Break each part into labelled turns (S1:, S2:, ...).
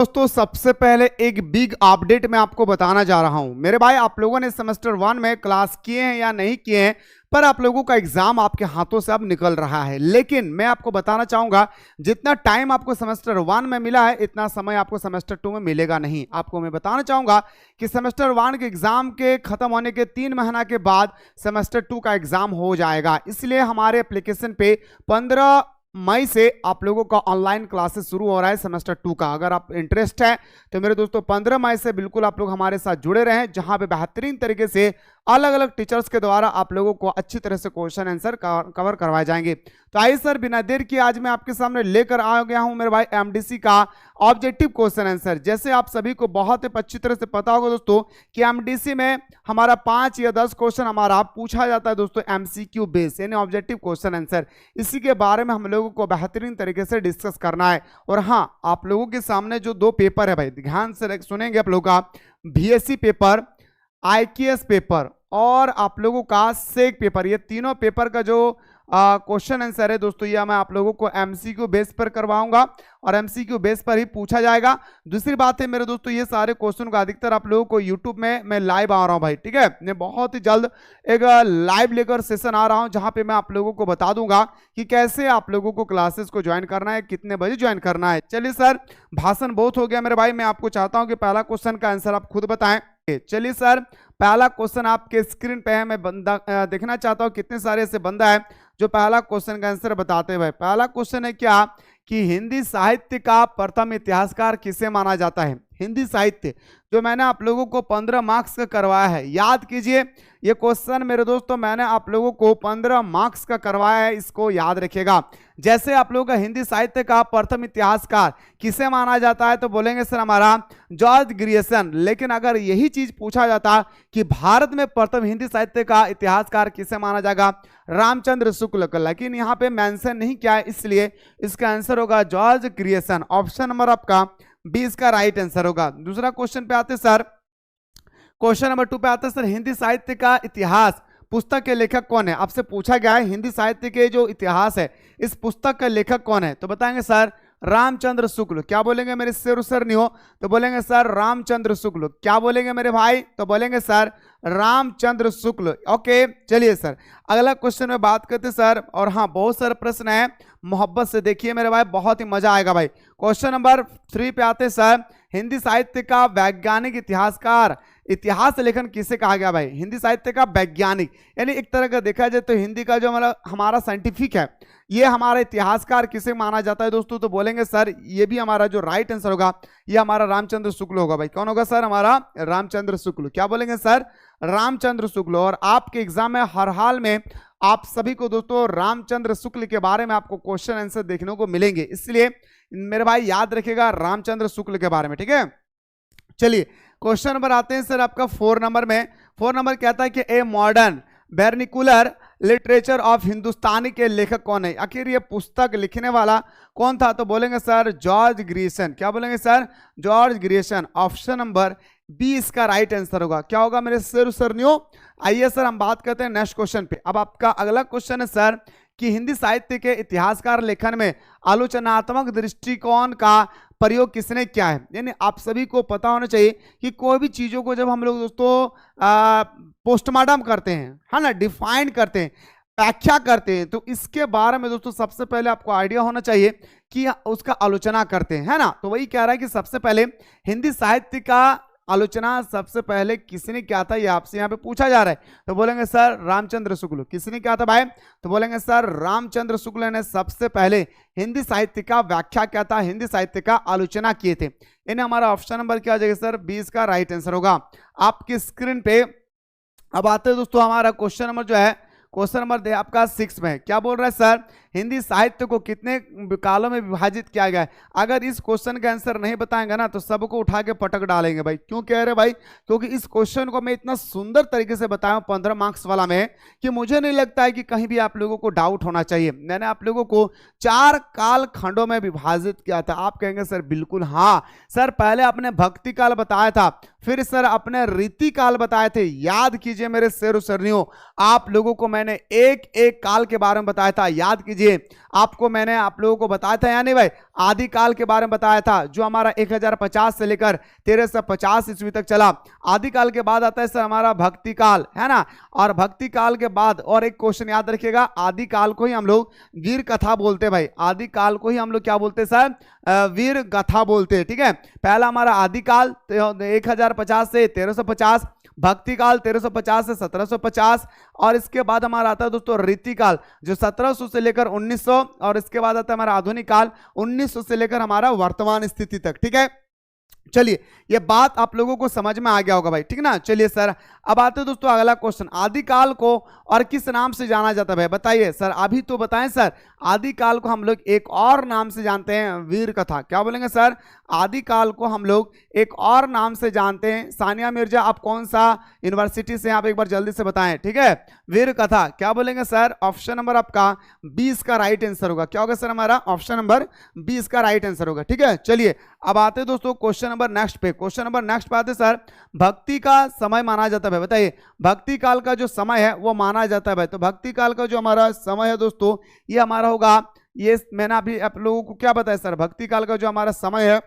S1: दोस्तों सबसे पहले एक बिग अपडेट मैं आपको बताना जा रहा हूं। मेरे भाई, आप लोगों ने सेमेस्टर 1 में क्लास किए हैं या नहीं किए हैं, पर आप लोगों का एग्जाम आपके हाथों से अब निकल रहा है। लेकिन मैं आपको बताना चाहूंगा, जितना टाइम आपको सेमेस्टर 1 में मिला है, इतना समय आपको सेमेस्टर 2 में मिलेगा नहीं। आपको मैं बताना चाहूंगा कि सेमेस्टर 1 के एग्जाम के खत्म होने के 3 महीना के बाद सेमेस्टर 2 का एग्जाम हो जाएगा। इसलिए हमारे एप्लीकेशन पे 15 मई से आप लोगों का ऑनलाइन क्लासेस शुरू हो रहा है सेमेस्टर 2 का। अगर आप इंटरेस्ट है तो मेरे दोस्तों 15 मई से बिल्कुल आप लोग हमारे साथ जुड़े रहें, जहां पे बेहतरीन तरीके से अलग अलग टीचर्स के द्वारा आप लोगों को अच्छी तरह से क्वेश्चन आंसर कवर करवाए जाएंगे। तो आइए सर, बिना देर किए आज मैं आपके सामने लेकर आ गया हूं मेरे भाई एमडीसी का ऑब्जेक्टिव क्वेश्चन आंसर। जैसे आप सभी को बहुत ही अच्छी तरह से पता होगा दोस्तों कि एमडीसी में हमारा 5 या 10 क्वेश्चन हमारा पूछा जाता है दोस्तों एमसीक्यू बेस, यानी ऑब्जेक्टिव क्वेश्चन आंसर। इसी के बारे में हम लोगों को बेहतरीन तरीके से डिस्कस करना है। और हाँ, आप लोगों के सामने जो 2 पेपर है भाई, ध्यान से सुनेंगे आप लोगों का, बीएससी पेपर, आईकेएस पेपर और आप लोगों का सेक पेपर, ये तीनों पेपर का जो क्वेश्चन आंसर है दोस्तों, ये मैं आप लोगों को एमसीक्यू बेस पर करवाऊंगा और एमसीक्यू बेस पर ही पूछा जाएगा। दूसरी बात है मेरे दोस्तों, ये सारे क्वेश्चन का अधिकतर आप लोगों को यूट्यूब में मैं लाइव आ रहा हूं भाई, ठीक है। मैं बहुत ही जल्द एक लाइव लेकर सेशन आ रहा हूं, जहां पे मैं आप लोगों को बता दूंगा कि कैसे आप लोगों को क्लासेस को ज्वाइन करना है, कितने बजे ज्वाइन करना है। चलिए सर, भाषण बहुत हो गया मेरे भाई, मैं आपको चाहता हूं कि पहला क्वेश्चन का आंसर आप खुद बताएं। चलिए सर, पहला क्वेश्चन आपके स्क्रीन पे है, मैं बंदा देखना चाहता हूं कितने सारे ऐसे बंदा है जो पहला क्वेश्चन का आंसर बताते हैं। पहला क्वेश्चन है क्या कि हिंदी साहित्य का प्रथम इतिहासकार किसे माना जाता है। हिंदी साहित्य जो मैंने आप लोगों को 15 मार्क्स का करवाया है, याद कीजिए ये क्वेश्चन मेरे दोस्तों मैंने आप लोगों को 15 मार्क्स का करवाया है, इसको याद रखिएगा। जैसे आप लोगों का हिंदी साहित्य का प्रथम इतिहासकार किसे माना जाता है तो बोलेंगे सर हमारा जॉर्ज ग्रियर्सन। लेकिन अगर यही चीज पूछा जाता कि भारत में प्रथम हिंदी साहित्य का इतिहासकार किसे माना जाएगा, रामचंद्र शुक्ल का, लेकिन यहाँ पे मेंशन नहीं किया है, इसलिए इसका आंसर होगा जॉर्ज ग्रियर्सन। ऑप्शन नंबर आपका 20 का राइट आंसर होगा। दूसरा क्वेश्चन पे आते सर, क्वेश्चन नंबर 2 पे आते हैं सर, हिंदी साहित्य का इतिहास पुस्तक के लेखक कौन है। आपसे पूछा गया है हिंदी साहित्य के जो इतिहास है, इस पुस्तक का लेखक कौन है, तो बताएंगे सर रामचंद्र शुक्ल। क्या बोलेंगे मेरे सर नहीं हो तो बोलेंगे सर रामचंद्र शुक्ल। क्या बोलेंगे मेरे भाई तो बोलेंगे सर रामचंद्र शुक्ल। ओके, चलिए सर अगला क्वेश्चन में बात करते सर। और हाँ, बहुत सारे प्रश्न है, मोहब्बत से देखिए मेरे भाई, बहुत ही मजा आएगा भाई। क्वेश्चन नंबर 3 पे आते सर, हिंदी साहित्य का वैज्ञानिक इतिहासकार, इतिहास लेखन किसे कहा गया भाई। हिंदी साहित्य का वैज्ञानिक यानी एक तरह का देखा जाए तो हिंदी का जो हमारा साइंटिफिक है, ये हमारा इतिहासकार किसे माना जाता है दोस्तों, तो बोलेंगे सर ये भी हमारा जो राइट आंसर होगा ये हमारा रामचंद्र शुक्ल होगा भाई। कौन होगा सर, हमारा रामचंद्र शुक्ल। क्या बोलेंगे सर रामचंद्र शुक्ल। और आपके एग्जाम में हर हाल में आप सभी को दोस्तों रामचंद्र शुक्ल के बारे में आपको क्वेश्चन आंसर देखने को मिलेंगे, इसलिए मेरे भाई याद रखिएगा रामचंद्र शुक्ल के बारे में, ठीक है। चलिए क्वेश्चन नंबर आते हैं सर आपका 4 नंबर में। 4 नंबर कहता है कि a modern vernacular literature of Hindustani के लेखक कौन है। आखिर ये पुस्तक लिखने वाला कौन था, तो बोलेंगे सर जॉर्ज ग्रियर्सन। क्या बोलेंगे sir George Grierson. Option number 20 का राइट आंसर होगा। क्या होगा मेरे सरनियो। आइए सर हम बात करते हैं नेक्स्ट क्वेश्चन पे। अब आपका अगला क्वेश्चन है सर कि हिंदी साहित्य के इतिहासकार लेखन में आलोचनात्मक दृष्टिकोण का प्रयोग किसने किया है। यानी आप सभी को पता होना चाहिए कि कोई भी चीजों को जब हम लोग दोस्तों पोस्टमार्टम करते हैं, है ना, डिफाइन करते हैं, व्याख्या करते हैं, तो इसके बारे में दोस्तों सबसे पहले आपको आइडिया होना चाहिए कि उसका आलोचना करते हैं, है ना। तो वही कह रहा है कि सबसे पहले हिंदी साहित्य का आलोचना सबसे पहले किसने किया था, ये आपसे यहाँ पे पूछा जा रहा है। तो बोलेंगे सर रामचंद्र शुक्ल। किसने किया था भाई, तो बोलेंगे सर रामचंद्र शुक्ल ने सबसे पहले हिंदी साहित्य का व्याख्या किया था, हिंदी साहित्य का आलोचना किए थे। इन्हें हमारा ऑप्शन नंबर क्या आ जाएगा सर 20 का राइट आंसर होगा आपकी स्क्रीन पे। अब आते हैं दोस्तों हमारा क्वेश्चन नंबर जो है, क्वेश्चन नंबर आपका 6 में क्या बोल रहा है सर, हिंदी साहित्य को कितने कालों में विभाजित किया गया है। अगर इस क्वेश्चन का आंसर नहीं बताएंगे ना तो सबको उठा के पटक डालेंगे भाई। क्यों कह रहे भाई, क्योंकि इस क्वेश्चन को मैं इतना सुंदर तरीके से बताया हूं 15 मार्क्स वाला में कि मुझे नहीं लगता है कि कहीं भी आप लोगों को डाउट होना चाहिए। मैंने आप लोगों को 4 काल खंडों में विभाजित किया था। आप कहेंगे सर बिल्कुल हाँ सर, पहले आपने भक्ति काल बताया था, फिर सर अपने रीतिकाल बताए थे, याद कीजिए मेरे शेर सरनियों, आप लोगों को मैंने एक एक काल के बारे में बताया था, याद कीजिए, आपको मैंने आप लोगों को बताया था या नहीं भाई, आदि काल के बारे में बताया था जो हमारा 1050 से लेकर 1350 ईस्वी तक चला। आदि काल के बाद आता है सर हमारा भक्ति काल, है ना, और भक्ति काल के बाद और एक क्वेश्चन याद रखिएगा, आदि काल को ही हम लोग वीर कथा बोलते हैं भाई, आदि काल को ही हम लोग क्या बोलते हैं सर, वीर गाथा बोलते हैं, ठीक है। पहला हमारा आदि काल 1050 से 1350, भक्ति काल 1350 से 1750, और इसके बाद हमारा आता है दोस्तों रीतिकाल जो 1700 से लेकर 1900, और इसके बाद आता है हमारा आधुनिक काल 1900 से लेकर हमारा वर्तमान स्थिति तक, ठीक है। चलिए ये बात आप लोगों को समझ में आ गया होगा भाई, ठीक ना। चलिए सर अब आते हैं दोस्तों अगला क्वेश्चन, आदिकाल को और किस नाम से जाना जाता है भाई, बताइए सर, अभी तो बताएं सर। आदिकाल को हम लोग एक और नाम से जानते हैं, वीर कथा, क्या बोलेंगे सर, आदिकाल को हम लोग एक और नाम से जानते हैं। सानिया मिर्जा आप कौन सा यूनिवर्सिटी से, आप एक बार जल्दी से बताएं, ठीक है। वीर कथा क्या बोलेंगे सर, ऑप्शन नंबर आपका 20 का राइट आंसर होगा, क्या होगा सर हमारा, ऑप्शन नंबर 20 का राइट आंसर होगा, ठीक है। चलिए अब आते हैं दोस्तों क्वेश्चन नंबर नेक्स्ट पे, क्वेश्चन नंबर नेक्स्ट पे आते सर, भक्ति का समय माना जाता है, बताइए भक्ति काल का जो समय है वो माना जाता है भाई। तो भक्ति काल का जो हमारा समय है दोस्तों ये हमारा होगा, ये मैंने अभी आप लोगों को क्या बताया सर, भक्ति काल का जो हमारा समय है,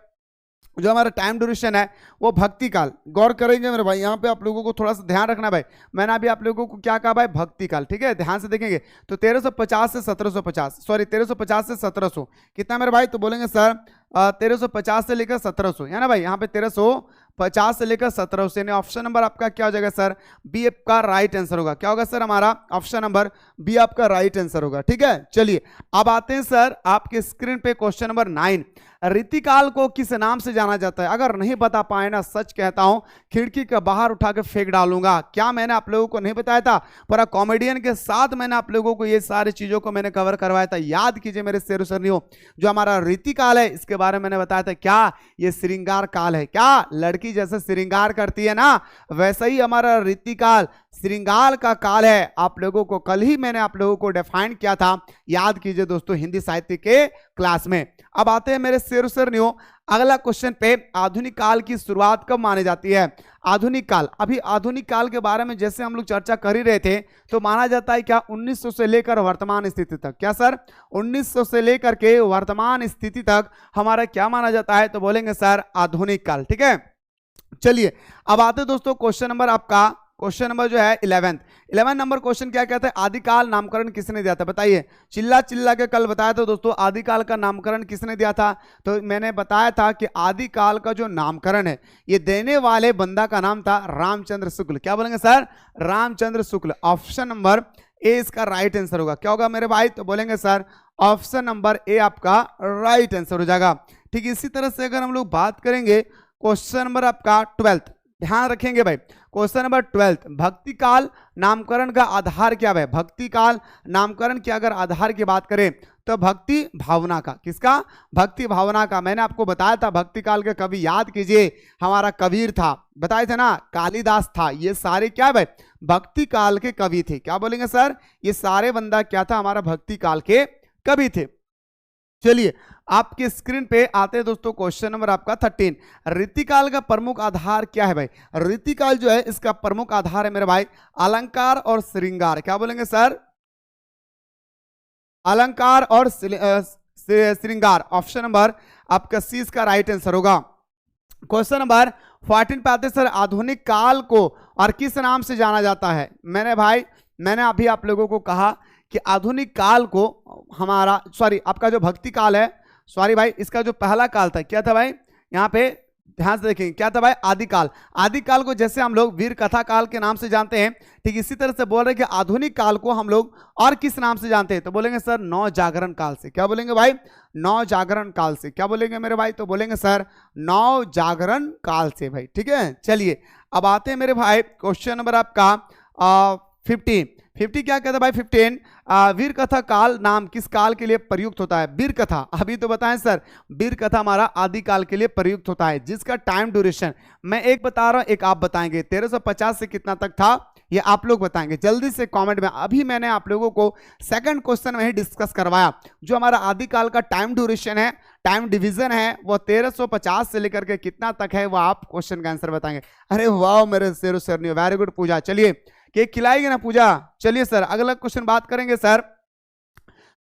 S1: जो हमारा टाइम ड्यूरेशन है वो भक्ति काल, गौर करेंगे मेरे भाई, यहाँ पे आप लोगों को थोड़ा सा ध्यान रखना भाई, मैंने अभी आप लोगों को क्या कहा भाई, भक्ति काल, ठीक है, ध्यान से देखेंगे। तो 1350 से 1750, सॉरी 1350 से 1700 कितना मेरे भाई, तो बोलेंगे सर 1350 से लेकर 1700, है ना भाई, यहाँ पे 1350 से लेकर 1700, यानी ऑप्शन नंबर आपका क्या हो जाएगा सर, बी आपका राइट आंसर होगा, क्या होगा सर हमारा, ऑप्शन नंबर बी आपका राइट आंसर होगा, ठीक है। चलिए अब आते हैं सर आपके स्क्रीन पे क्वेश्चन नंबर 9, रीतिकाल को किस नाम से जाना जाता है, अगर नहीं बता पाए ना सच कहता हूं खिड़की के बाहर उठा के फेंक डालूंगा। क्या मैंने आप लोगों को नहीं बताया था, पूरा कॉमेडियन के साथ मैंने आप लोगों को ये सारी चीजों को मैंने कवर करवाया था, याद कीजिए मेरे शेर सरनियों। जो हमारा रीतिकाल है इसके बारे में मैंने बताया था, क्या ये श्रृंगार काल है, क्या लड़की जैसे श्रृंगार करती है ना वैसा ही हमारा रीतिकाल श्रृंगार का काल है। आप लोगों को कल ही मैंने आप लोगों को डिफाइन किया था, याद कीजिए दोस्तों हिंदी साहित्य के क्लास में। अब आते हैं मेरे शेर सरनियों अगला क्वेश्चन पे, आधुनिक काल की शुरुआत कब मानी जाती है। आधुनिक काल, अभी आधुनिक काल के बारे में जैसे हम लोग चर्चा कर ही रहे थे, तो माना जाता है क्या 1900 से लेकर वर्तमान स्थिति तक, क्या सर 1900 से लेकर के वर्तमान स्थिति तक हमारा क्या माना जाता है, तो बोलेंगे सर आधुनिक काल, ठीक है। चलिए अब आते दोस्तों क्वेश्चन नंबर आपका, क्वेश्चन नंबर जो है 11 नंबर क्वेश्चन क्या कहता है, आदिकाल नामकरण किसने दिया था, बताइए। चिल्ला चिल्ला के कल बताया था दोस्तों आदिकाल का नामकरण किसने दिया था, तो मैंने बताया था कि आदिकाल का जो नामकरण है ये देने वाले बंदा का नाम था रामचंद्र शुक्ल, क्या बोलेंगे sir, Ramchandra Shukla, option number A इसका राइट आंसर होगा, क्या होगा मेरे भाई, तो बोलेंगे सर ऑप्शन नंबर ए आपका राइट आंसर हो जाएगा। ठीक, इसी तरह से अगर हम लोग बात करेंगे क्वेश्चन नंबर आपका 12, ध्यान रखेंगे भाई, क्वेश्चन नंबर 12, भक्ति काल नामकरण का आधार क्या है। भक्ति काल नामकरण के अगर आधार की बात करें तो भक्ति भावना का, किसका, भक्ति भावना का। मैंने आपको बताया था भक्ति काल के कवि, याद कीजिए हमारा कबीर था, बताए थे ना, कालिदास था, ये सारे क्या है भाई, भक्ति काल के कवि थे। क्या बोलेंगे सर, ये सारे बंदा क्या था, हमारा भक्ति काल के कवि थे। चलिए आपके स्क्रीन पे आते हैं दोस्तों क्वेश्चन नंबर आपका 13, रीतिकाल का प्रमुख आधार क्या है भाई। रीतिकाल जो है इसका प्रमुख आधार है मेरे भाई अलंकार और श्रृंगार। क्या बोलेंगे सर, अलंकार और श्रृंगार, ऑप्शन नंबर आपका सी इसका राइट आंसर होगा। क्वेश्चन नंबर 14 पे आते सर, आधुनिक काल को और किस नाम से जाना जाता है। मैंने अभी आप लोगों को कहा कि आधुनिक काल को हमारा, सॉरी आपका जो भक्ति काल है, सॉरी भाई इसका जो पहला काल था क्या था भाई, यहाँ पे ध्यान से देखेंगे क्या था भाई, आदिकाल। आदिकाल को जैसे हम लोग वीर कथा काल के नाम से जानते हैं, ठीक इसी तरह से बोल रहे हैं कि आधुनिक काल को हम लोग और किस नाम से जानते हैं, तो बोलेंगे सर नौ जागरण काल से। क्या बोलेंगे भाई, नौ जागरण काल से। क्या बोलेंगे मेरे भाई, तो बोलेंगे सर नौ जागरण काल से भाई, ठीक है। चलिए अब आते हैं मेरे भाई क्वेश्चन नंबर आपका 50 क्या कहता है भाई 15, वीर कथा काल नाम किस काल के लिए प्रयुक्त होता है। वीर कथा, अभी तो बताएं सर, वीर कथा हमारा आदि काल के लिए प्रयुक्त होता है, जिसका टाइम ड्यूरेशन मैं एक बता रहा हूं, एक आप बताएंगे। 1350 से कितना तक था ये आप लोग बताएंगे जल्दी से कमेंट में। अभी मैंने आप लोगों को सेकंड क्वेश्चन में ही डिस्कस करवाया, जो हमारा आदिकाल का टाइम ड्यूरेशन है, टाइम डिवीजन है, वो 1350 से लेकर के कितना तक है, वो आप क्वेश्चन का आंसर बताएंगे। अरे वाह मेरे शेरो सरनी, वेरी गुड पूजा। चलिए केक खिलाएगी ना पूजा? चलिए सर अगला क्वेश्चन बात करेंगे सर।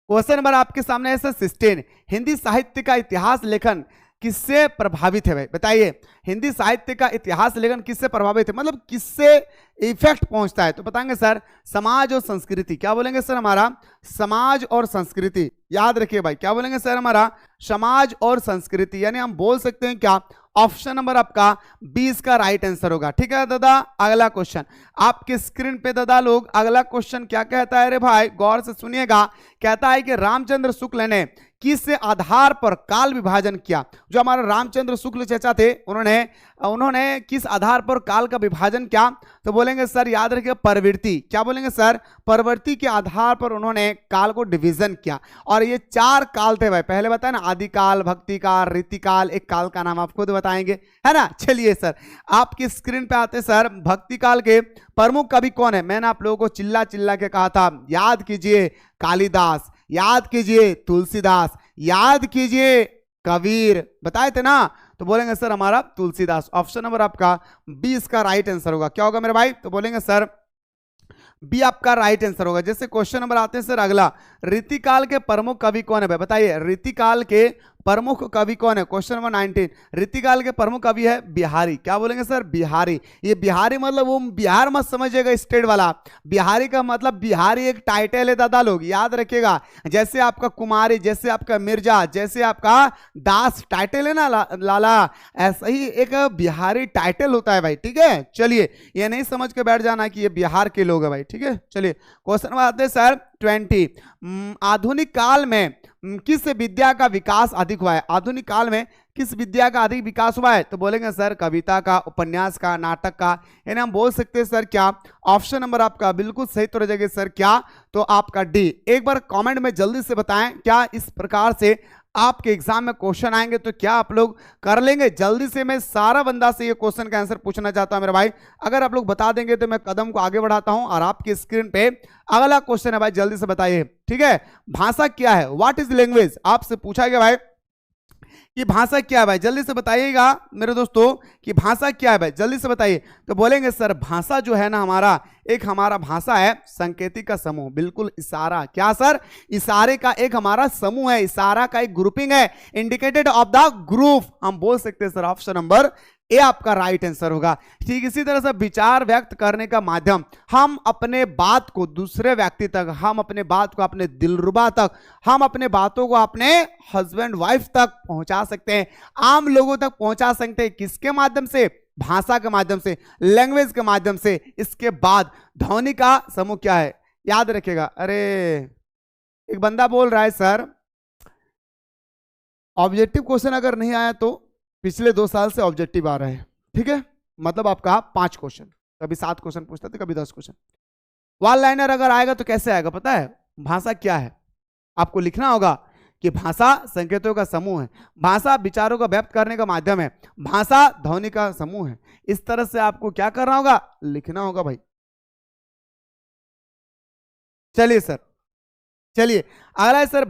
S1: क्वेश्चन नंबर आपके सामने है सर 16, हिंदी साहित्य का इतिहास लेखन किससे प्रभावित है? भाई बताइए, हिंदी साहित्य का इतिहास लेखन किससे प्रभावित है, मतलब किससे इफेक्ट पहुंचता है? तो बताएंगे सर समाज और संस्कृति। क्या बोलेंगे सर? हमारा समाज और संस्कृति। याद रखिए भाई, क्या बोलेंगे सर? हमारा समाज और संस्कृति, यानी हम बोल सकते हैं क्या, ऑप्शन नंबर आपका 20 का राइट आंसर होगा। ठीक है दादा, अगला क्वेश्चन आपके स्क्रीन पे दादा लोग, अगला क्वेश्चन क्या कहता है? अरे भाई गौर से सुनिएगा, कहता है कि रामचंद्र शुक्ल ने किस आधार पर काल विभाजन किया? जो हमारा रामचंद्र शुक्ल चचा थे, उन्होंने किस आधार पर काल का विभाजन किया? तो बोलेंगे सर याद रखिए प्रवृत्ति। क्या बोलेंगे सर? प्रवृत्ति के आधार पर उन्होंने काल को डिवीजन किया। और ये 4 काल थे भाई, पहले बताया ना, आदिकाल, भक्तिकाल, रीतिकाल, एक काल का नाम आप खुद बताएंगे, है ना। चलिए सर आपकी स्क्रीन पे आते सर, भक्तिकाल के प्रमुख कवि कौन है? मैंने आप लोगों को चिल्ला चिल्ला के कहा था, याद कीजिए कालिदास, याद कीजिए तुलसीदास, याद कीजिए कबीर, बताए थे ना। तो बोलेंगे सर हमारा तुलसीदास। ऑप्शन नंबर आपका 20 का राइट आंसर होगा। क्या होगा मेरे भाई? तो बोलेंगे सर बी आपका राइट आंसर होगा। जैसे क्वेश्चन नंबर आते हैं सर अगला, रीतिकाल के प्रमुख कवि कौन है? भाई बताइए, रीतिकाल के प्रमुख कवि कौन है? क्वेश्चन नंबर 19, रीतिकाल के प्रमुख कवि है बिहारी। क्या बोलेंगे सर? बिहारी। ये बिहारी मतलब वो बिहार मत समझिएगा स्टेट वाला, बिहारी का मतलब बिहारी एक टाइटल है दादा लोग, याद रखिएगा। जैसे आपका कुमारी, जैसे आपका मिर्जा, जैसे आपका दास टाइटल है ना लाला, ऐसा ही एक बिहारी टाइटल होता है भाई। ठीक है, चलिए ये नहीं समझ के बैठ जाना कि ये बिहार के लोग है भाई। ठीक है, चलिए क्वेश्चन आते हैं सर 20, आधुनिक काल में किस विद्या का विकास अधिक हुआ है? आधुनिक काल में किस विद्या का अधिक विकास हुआ है? तो बोलेंगे सर कविता का, उपन्यास का, नाटक का, यानी हम बोल सकते हैं सर क्या, ऑप्शन नंबर आपका बिल्कुल सही तो रहेगा सर क्या, तो आपका डी। एक बार कमेंट में जल्दी से बताएं, क्या इस प्रकार से आपके एग्जाम में क्वेश्चन आएंगे तो क्या आप लोग कर लेंगे? जल्दी से मैं सारा बंदा से ये क्वेश्चन का आंसर पूछना चाहता हूं मेरे भाई। अगर आप लोग बता देंगे तो मैं कदम को आगे बढ़ाता हूं। और आपकी स्क्रीन पे अगला क्वेश्चन है भाई, जल्दी से बताइए। ठीक है, भाषा क्या है? What is language? आपसे पूछा गया भाई कि भाषा क्या है भाई, जल्दी से बताइएगा मेरे दोस्तों कि भाषा क्या है भाई, जल्दी से बताइए। तो बोलेंगे सर भाषा जो है ना हमारा, एक हमारा भाषा है संकेतिक का समूह। बिल्कुल, इशारा। क्या सर? इशारे का एक हमारा समूह है, इशारा का एक ग्रुपिंग है, इंडिकेटेड ऑफ द ग्रुप। हम बोल सकते हैं सर ऑप्शन नंबर ए आपका राइट आंसर होगा। ठीक इसी तरह से विचार व्यक्त करने का माध्यम, हम अपने बात को दूसरे व्यक्ति तक, हम अपने बात को अपने दिलरुबा तक, हम अपने बातों को अपने हस्बैंड वाइफ तक पहुंचा सकते हैं, आम लोगों तक पहुंचा सकते हैं। किसके माध्यम से? भाषा के माध्यम से, लैंग्वेज के माध्यम से। इसके बाद ध्वनि का समूह क्या है? याद रखिएगा। अरे एक बंदा बोल रहा है सर ऑब्जेक्टिव क्वेश्चन अगर नहीं आया तो पिछले 2 साल से ऑब्जेक्टिव आ रहे हैं। ठीक है, मतलब आपका 5 क्वेश्चन, कभी 7 क्वेश्चन पूछता था, कभी 10 क्वेश्चन। वन लाइनर अगर आएगा तो कैसे आएगा पता है? भाषा क्या है आपको लिखना होगा कि भाषा संकेतों का समूह है, भाषा विचारों का व्यक्त करने का माध्यम है, भाषा ध्वनि का समूह है। इस तरह से आपको क्या करना होगा? लिखना होगा भाई। चलिए सर, चलिए अगला है सर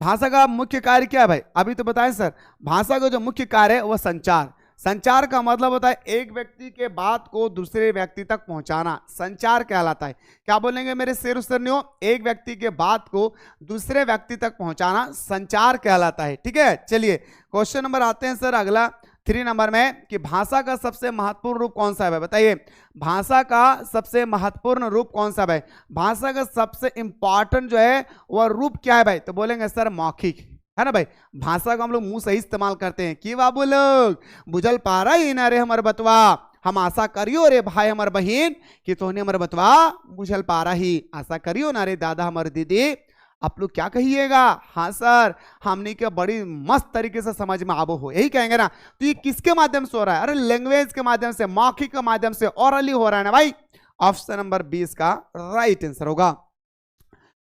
S1: भाषा का मुख्य कार्य क्या है भाई? अभी तो बताएं सर, भाषा का जो मुख्य कार्य है वह संचार। संचार का मतलब होता है एक व्यक्ति के बात को दूसरे व्यक्ति तक पहुंचाना, संचार कहलाता है। क्या बोलेंगे मेरे शेर सरनियों? एक व्यक्ति के बात को दूसरे व्यक्ति तक पहुंचाना संचार कहलाता है। ठीक है, चलिए क्वेश्चन नंबर आते हैं सर अगला 3 नंबर में कि भाषा का सबसे महत्वपूर्ण रूप कौन सा है भाई? बताइए, भाषा का सबसे महत्वपूर्ण रूप कौन सा है भाई? भाषा का सबसे इंपॉर्टेंट जो है वह रूप क्या है भाई? तो बोलेंगे सर मौखिक, है ना भाई। भाषा को हम लोग मुंह से ही इस्तेमाल करते हैं कि बाबू लोग बुझल पा रहा ही ना रे हमर बतवा, हम आशा करियो रे भाई हमर बहन कि तोहने हमर बतवा बुझल पा रही, आशा करियो ना रे दादा हमर दीदी। आप लोग क्या कहिएगा? हाँ सर, हमने के बड़ी मस्त तरीके से समझ में आबो हो, यही कहेंगे ना। तो ये किसके माध्यम से हो रहा है? अरे लैंग्वेज के माध्यम से, मौखिक के माध्यम से, ओरली हो रहा है ना भाई। ऑप्शन नंबर 20 का राइट आंसर होगा।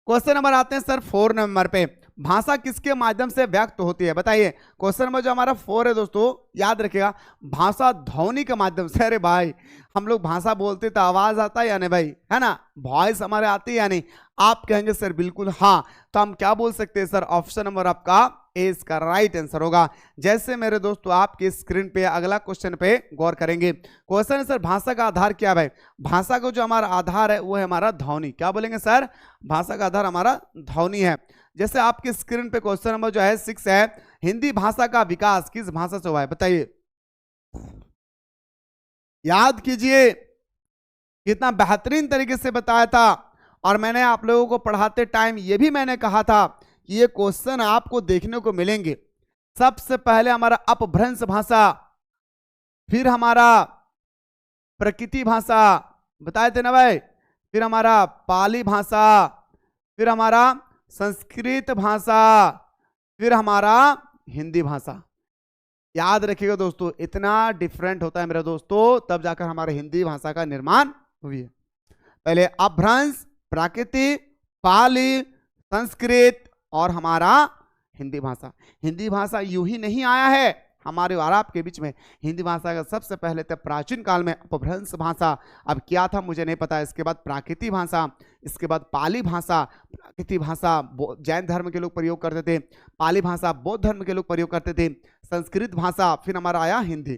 S1: क्वेश्चन नंबर आते हैं सर 4 नंबर पे, भाषा किसके माध्यम से व्यक्त होती है? बताइए। क्वेश्चन नंबर जो हमारा 4 है दोस्तों, याद रखिएगा, भाषा ध्वनि के माध्यम से। अरे भाई, हम लोग भाषा बोलते तो आवाज आता है या नहीं भाई, है ना, वॉइस हमारे आती है या नहीं? आप कहेंगे सर बिल्कुल हाँ, तो हम क्या बोल सकते हैं सर? ऑप्शन नंबर आपका ए इसका राइट आंसर होगा। जैसे मेरे दोस्तों आपकी स्क्रीन पे अगला क्वेश्चन पे गौर करेंगे। क्वेश्चन है सर, भाषा का आधार क्या है भाई? भाषा का जो हमारा आधार है वो है हमारा ध्वनि। क्या बोलेंगे सर? भाषा का आधार हमारा ध्वनि है। जैसे आपकी स्क्रीन पे क्वेश्चन नंबर जो है 6 है, हिंदी भाषा का विकास किस भाषा से हुआ है? बताइए, याद कीजिए, कितना बेहतरीन तरीके से बताया था। और मैंने आप लोगों को पढ़ाते टाइम ये भी मैंने कहा था कि ये क्वेश्चन आपको देखने को मिलेंगे। सबसे पहले हमारा अपभ्रंश भाषा, फिर हमारा प्रकृति भाषा, बताए थे ना भाई, फिर हमारा पाली भाषा, फिर हमारा संस्कृत भाषा, फिर हमारा हिंदी भाषा। याद रखिएगा दोस्तों, इतना डिफरेंट होता है मेरे दोस्तों, तब जाकर हमारे हिंदी भाषा का निर्माण हुई है। पहले अपभ्रंश, प्राकृति, पाली, संस्कृत और हमारा हिंदी भाषा। हिंदी भाषा यूं ही नहीं आया है हमारे और आपके बीच में। हिंदी भाषा का सबसे पहले तब प्राचीन काल में अपभ्रंश भाषा, अब क्या था मुझे नहीं पता, इसके बाद प्राकृति भाषा, इसके बाद पाली भाषा। प्राकृति भाषा जैन धर्म के लोग प्रयोग करते थे, पाली भाषा बौद्ध धर्म के लोग प्रयोग करते थे, संस्कृत भाषा, फिर हमारा आया हिंदी।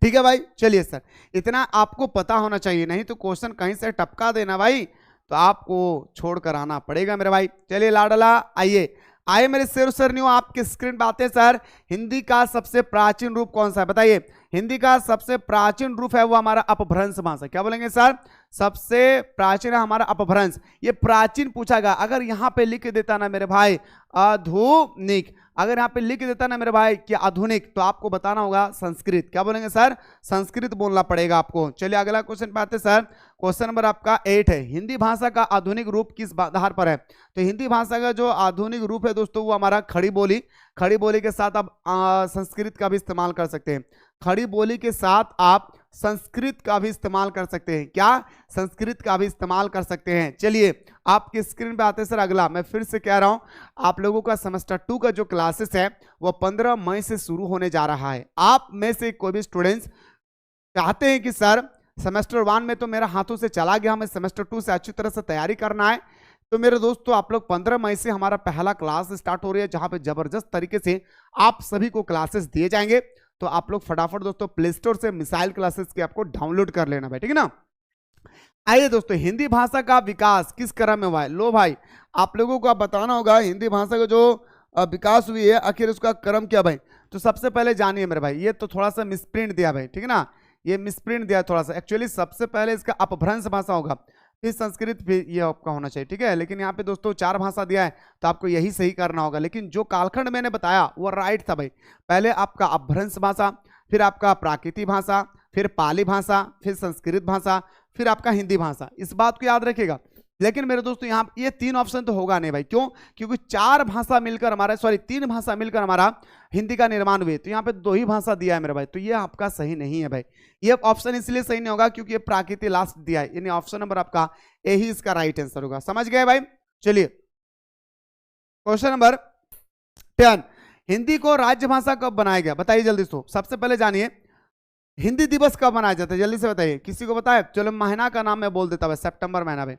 S1: ठीक है भाई, चलिए सर, इतना आपको पता होना चाहिए, नहीं तो क्वेश्चन कहीं से टपका देना भाई तो आपको छोड़कर आना पड़ेगा मेरे भाई। चलिए लाडला, आइए मेरे शेर सरनियों, आपके स्क्रीन पे आते हैं सर। हिंदी का सबसे प्राचीन रूप कौन सा है? बताइए। हिंदी का सबसे प्राचीन रूप है वो हमारा अपभ्रंश भाषा। क्या बोलेंगे सर? सबसे प्राचीन है हमारा अपभ्रंश। ये प्राचीन पूछा गया, अगर यहाँ पे लिख देता ना मेरे भाई आधुनिक, अगर यहाँ पे लिख देता ना मेरे भाई कि आधुनिक, तो आपको बताना होगा संस्कृत। क्या बोलेंगे सर? संस्कृत बोलना पड़ेगा आपको। चलिए अगला क्वेश्चन पे आते सर। क्वेश्चन नंबर आपका 8 है, हिंदी भाषा का आधुनिक रूप किस आधार पर है? तो हिंदी भाषा का जो आधुनिक रूप है दोस्तों वो हमारा खड़ी बोली। खड़ी बोली के साथ आप संस्कृत का भी इस्तेमाल कर सकते हैं। खड़ी बोली के साथ आप संस्कृत का भी इस्तेमाल कर सकते हैं। क्या? संस्कृत का भी इस्तेमाल कर सकते हैं। चलिए आपके स्क्रीन पे आते सर अगला। मैं फिर से कह रहा हूं, आप लोगों का सेमेस्टर 2 का जो क्लासेस है वो 15 मई से शुरू होने जा रहा है। आप में से कोई भी स्टूडेंट्स चाहते हैं कि सर सेमेस्टर 1 में तो मेरा हाथों से चला गया, हमें सेमेस्टर 2 से अच्छी तरह से तैयारी करना है, तो मेरे दोस्तों आप लोग 15 मई से हमारा पहला क्लास स्टार्ट हो रही है, जहां पे जबरदस्त तरीके से आप सभी को क्लासेस दिए जाएंगे। तो आप लोग फटाफट दोस्तों प्ले स्टोर से मिसाइल क्लासेस के आपको डाउनलोड कर लेना भाई, ठीक है ना। आइए दोस्तों, हिंदी भाषा का विकास किस क्रम में हुआ है? लो भाई, आप लोगों को बताना होगा हिंदी भाषा का जो विकास हुई है आखिर उसका क्रम क्या भाई। तो सबसे पहले जानिए मेरे भाई, ये तो थोड़ा सा मिसप्रिंट दिया भाई, ठीक है ना, ये मिसप्रिंट दिया थोड़ा सा। एक्चुअली सबसे पहले इसका अपभ्रंश भाषा होगा, फिर संस्कृत, फिर ये आपका होना चाहिए, ठीक है। लेकिन यहाँ पे दोस्तों 4 भाषा दिया है तो आपको यही सही करना होगा। लेकिन जो कालखंड मैंने बताया वो राइट था भाई। पहले आपका अपभ्रंश भाषा, फिर आपका प्राकृतिक भाषा, फिर पाली भाषा, फिर संस्कृत भाषा, फिर आपका हिंदी भाषा। इस बात को याद रखिएगा। लेकिन मेरे दोस्तों यहाँ ये 3 ऑप्शन तो होगा नहीं भाई। क्यों? क्योंकि 4 भाषा मिलकर हमारा, सॉरी 3 भाषा मिलकर हमारा हिंदी का निर्माण हुए, तो यहाँ पे 2 ही भाषा दिया है मेरे भाई। तो ये आपका सही नहीं है भाई। ये ऑप्शन इसलिए सही नहीं होगा क्योंकि ये प्राकृतिक लास्ट दिया है, यानी ऑप्शन नंबर आपका ए ही इसका राइट आंसर होगा। समझ गए भाई? चलिए क्वेश्चन नंबर 10, हिंदी को राज्य भाषा कब बनाया गया? बताइए जल्दी से। सबसे पहले जानिए हिंदी दिवस कब मनाया जाता है, जल्दी से बताइए। किसी को बताए? चलो महीना का नाम मैं बोल देता हूँ, सितंबर महीना में।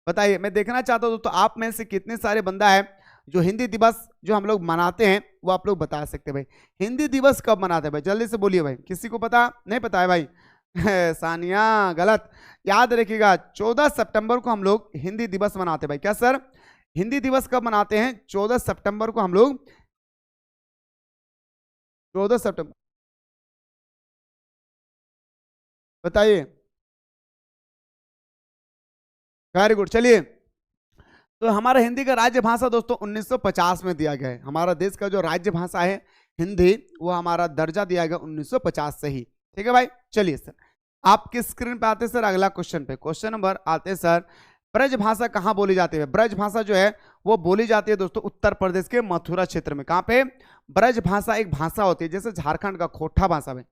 S1: बताइए, मैं देखना चाहता हूँ तो आप में से कितने सारे बंदा है जो हिंदी दिवस जो हम लोग मनाते हैं वो आप लोग बता सकते हैं भाई। हिंदी दिवस कब मनाते हैं भाई? जल्दी से बोलिए भाई। किसी को पता नहीं? पता है भाई? सानिया गलत। याद रखिएगा 14 सितंबर को हम लोग हिंदी दिवस मनाते हैं भाई। क्या सर? हिंदी दिवस कब मनाते हैं? 14 सितंबर को हम लोग, 14 सितंबर। बताइए। Very good. चलिए, तो हमारा हिंदी का राज्य भाषा दोस्तों 1950 में दिया गया है। हमारा देश का जो राज्य भाषा है हिंदी, वो हमारा दर्जा दिया गया 1950 से ही। ठीक है भाई? चलिए सर, आपके स्क्रीन पे आते सर अगला क्वेश्चन पे। क्वेश्चन नंबर आते सर, ब्रज भाषा कहाँ बोली जाती है? ब्रज भाषा जो है वो बोली जाती है दोस्तों उत्तर प्रदेश के मथुरा क्षेत्र में। कहाँ पे? ब्रज भाषा एक भाषा होती है, जैसे झारखंड का खोटा भाषा में,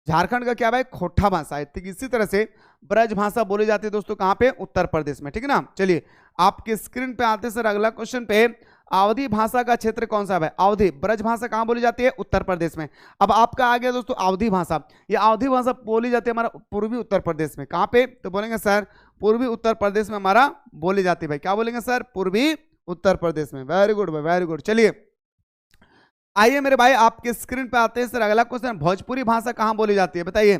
S1: झारखंड का क्या भाई? खोटा भाषा है। ठीक इसी तरह से ब्रज भाषा बोली जाती है दोस्तों कहाँ पे? उत्तर प्रदेश में। ठीक है ना। चलिए आपके स्क्रीन पे आते सर अगला क्वेश्चन पे, अवधी भाषा का क्षेत्र कौन सा है भाई? अवधी। ब्रज भाषा कहाँ बोली जाती है? उत्तर प्रदेश में। अब आपका आ गया दोस्तों अवधी भाषा। ये अवधी भाषा बोली जाती है हमारा पूर्वी उत्तर प्रदेश में। कहाँ पे? तो बोलेंगे सर पूर्वी उत्तर प्रदेश में हमारा बोली जाती है भाई। क्या बोलेंगे सर? पूर्वी उत्तर प्रदेश में। वेरी गुड भाई, वेरी गुड। चलिए आइए मेरे भाई आपके स्क्रीन पे आते हैं सर अगला क्वेश्चन। भोजपुरी भाषा कहाँ बोली जाती है बताइए?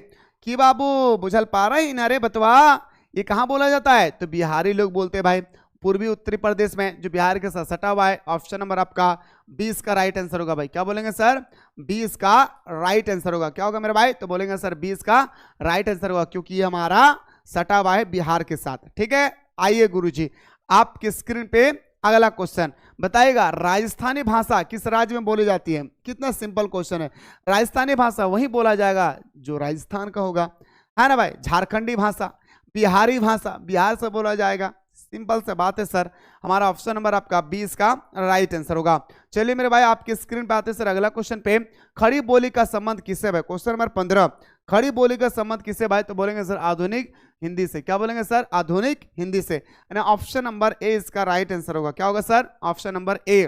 S1: कि बाबू बुझल पा रहे हैं अरे बतवा, ये कहाँ बोला जाता है? तो बिहारी लोग बोलते हैं भाई, पूर्वी उत्तरी प्रदेश में, जो बिहार के साथ सटा हुआ है। ऑप्शन नंबर आपका 20 का राइट आंसर होगा भाई। क्या बोलेंगे सर? 20 का राइट आंसर होगा। क्या होगा मेरे भाई? तो बोलेंगे सर 20 का राइट आंसर होगा, क्योंकि ये हमारा सटा हुआ है बिहार के साथ। ठीक है, आइए गुरुजी आपके स्क्रीन पे अगला क्वेश्चन बताइएगा। राजस्थानी भाषा किस राज्य में बोली जाती है? कितना सिंपल क्वेश्चन है। राजस्थानी भाषा वही बोला जाएगा जो राजस्थान का होगा, है ना भाई। झारखंडी भाषा, बिहारी भाषा बिहार से बोला जाएगा। सिंपल से बात है सर। हमारा ऑप्शन नंबर आपका 20 का राइट आंसर होगा। चलिए मेरे भाई आपके स्क्रीन पे आते सर अगला क्वेश्चन पे। खड़ी बोली का संबंध किससे भाई? Question number 15। खड़ी बोली का संबंध किससे भाई? तो बोलेंगे सर आधुनिक हिंदी से। क्या बोलेंगे सर? आधुनिक हिंदी से। ऑप्शन नंबर ए इसका राइट आंसर होगा। क्या होगा सर? Option number A.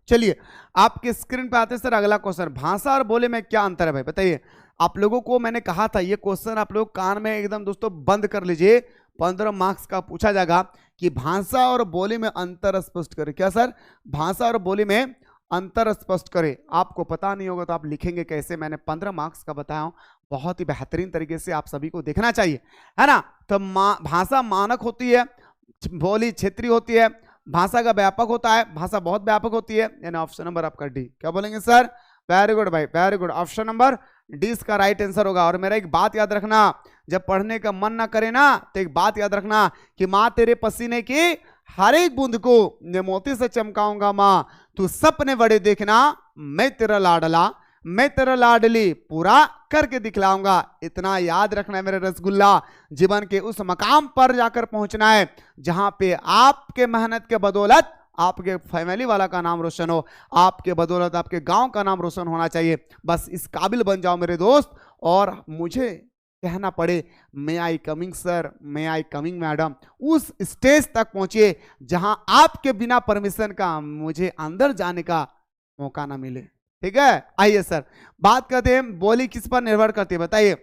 S1: चलिए आपके स्क्रीन पे आते सर अगला क्वेश्चन। भाषा और बोली में क्या अंतर है भाई बताइए? आप लोगों को मैंने कहा था ये क्वेश्चन आप लोग कान में एकदम दोस्तों बंद कर लीजिए। 15 मार्क्स का पूछा जाएगा कि भाषा और बोली में अंतर स्पष्ट करें। क्या सर? भाषा और बोली में अंतर स्पष्ट करें। आपको पता नहीं होगा तो आप लिखेंगे कैसे? मैंने 15 मार्क्स का बताया हूं, बहुत ही बेहतरीन तरीके से आप सभी को देखना चाहिए, है ना। तो भाषा मानक होती है, बोली क्षेत्रीय होती है, भाषा का व्यापक होता है, भाषा बहुत व्यापक होती है। यानी ऑप्शन नंबर आपका डी। क्या बोलेंगे सर? वेरी गुड भाई, very good. Option number D इसका राइट आंसर होगा। और मेरा एक बात याद रखना, जब पढ़ने का मन ना करे ना तो एक बात याद रखना कि माँ तेरे पसीने की हर एक बूंद को मैं मोती से चमकाऊंगा माँ, तू सपने बड़े देखना, मैं तेरा लाडला मैं तेरा लाडली पूरा करके दिखलाऊंगा। इतना याद रखना है मेरे रसगुल्ला। जीवन के उस मकाम पर जाकर पहुंचना है जहां पे आपके मेहनत के बदौलत आपके फैमिली वाला का नाम रोशन हो, आपके बदौलत आपके गांव का नाम रोशन होना चाहिए। बस इस काबिल बन जाओ मेरे दोस्त, और मुझे कहना पड़े may I coming sir, may I coming madam, उस स्टेज तक पहुंचिए जहां आपके बिना परमिशन का मुझे अंदर जाने का मौका ना मिले। ठीक है, आइए सर बात करते हैं बोली किस पर निर्भर करती है बताइए?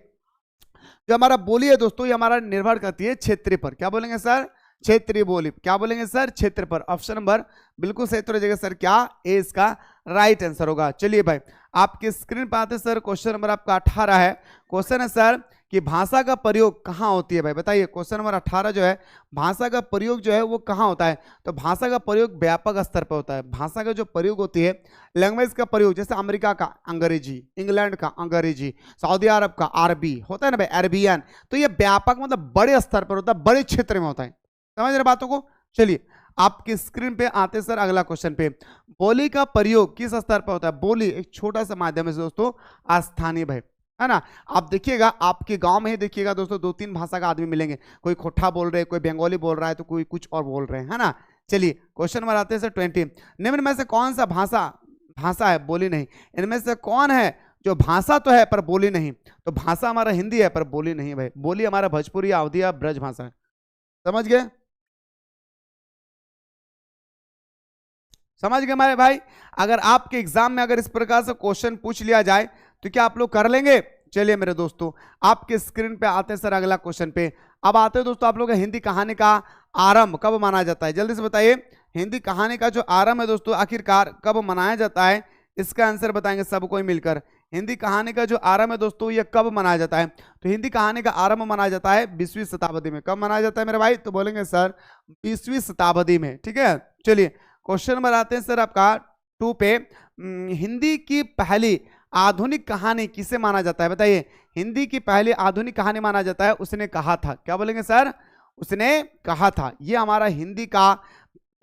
S1: जो हमारा बोली है दोस्तों ये हमारा निर्भर करती है क्षेत्र पर। क्या बोलेंगे सर? क्षेत्रीय बोली। क्या बोलेंगे सर? क्षेत्र पर। ऑप्शन नंबर बिल्कुल सही तो जगह सर क्या ए इसका राइट आंसर होगा। चलिए भाई आपके स्क्रीन पर आते सर क्वेश्चन नंबर आपका 18 है। क्वेश्चन है सर कि भाषा का प्रयोग कहाँ होती है भाई बताइए? क्वेश्चन नंबर 18 जो है भाषा का प्रयोग जो है वो कहाँ होता है? तो भाषा का प्रयोग व्यापक स्तर पर होता है। भाषा का जो प्रयोग होती है, लैंग्वेज का प्रयोग, जैसे अमेरिका का अंग्रेजी, इंग्लैंड का अंग्रेजी, सऊदी अरब का अरबी होता है ना भाई, अरबियन। तो ये व्यापक मतलब बड़े स्तर पर होता है, बड़े क्षेत्र में होता है। समझ रहे बातों को? चलिए आपकी स्क्रीन पे आते सर अगला क्वेश्चन पे। बोली का प्रयोग किस स्तर पर होता है? बोली एक छोटा सा माध्यम है दोस्तों, स्थानीय भाई, है ना। आप देखिएगा आपके गांव में ही देखिएगा दोस्तों 2-3 भाषा का आदमी मिलेंगे, कोई खोटा बोल रहे हैं, कोई बंगाली बोल रहा है, तो कोई कुछ और बोल रहे हैं, है ना। चलिए क्वेश्चन नंबर आते हैं सर 20। निम्न में से कौन सा भाषा है बोली नहीं? इनमें से कौन है जो भाषा तो है पर बोली नहीं? तो भाषा हमारा हिंदी है पर बोली नहीं भाई। बोली हमारा भोजपुरी, अवधी या ब्रज भाषा है। समझ गए? समझ गए हमारे भाई? अगर आपके एग्जाम में अगर इस प्रकार से क्वेश्चन पूछ लिया जाए तो क्या आप लोग कर लेंगे? चलिए मेरे दोस्तों आपके स्क्रीन पे आते हैं सर अगला क्वेश्चन पे। अब आते हैं दोस्तों आप लोग हिंदी कहानी का आरंभ कब माना जाता है? जल्दी से बताइए। हिंदी कहानी का जो आरंभ है दोस्तों आखिरकार कब मनाया जाता है? इसका आंसर बताएंगे सब कोई मिलकर। हिंदी कहानी का जो आरंभ है दोस्तों ये कब मनाया जाता है? तो हिंदी कहानी का आरंभ मनाया जाता है 20वीं शताब्दी में। कब मनाया जाता है मेरे भाई? तो बोलेंगे सर 20वीं शताब्दी में। ठीक है, चलिए क्वेश्चन नंबर आते हैं सर आपका 2 पे। हिंदी की पहली आधुनिक कहानी किसे माना जाता है बताइए? हिंदी की पहली आधुनिक कहानी माना जाता है उसने कहा था। क्या बोलेंगे सर? उसने कहा था। ये हमारा हिंदी का,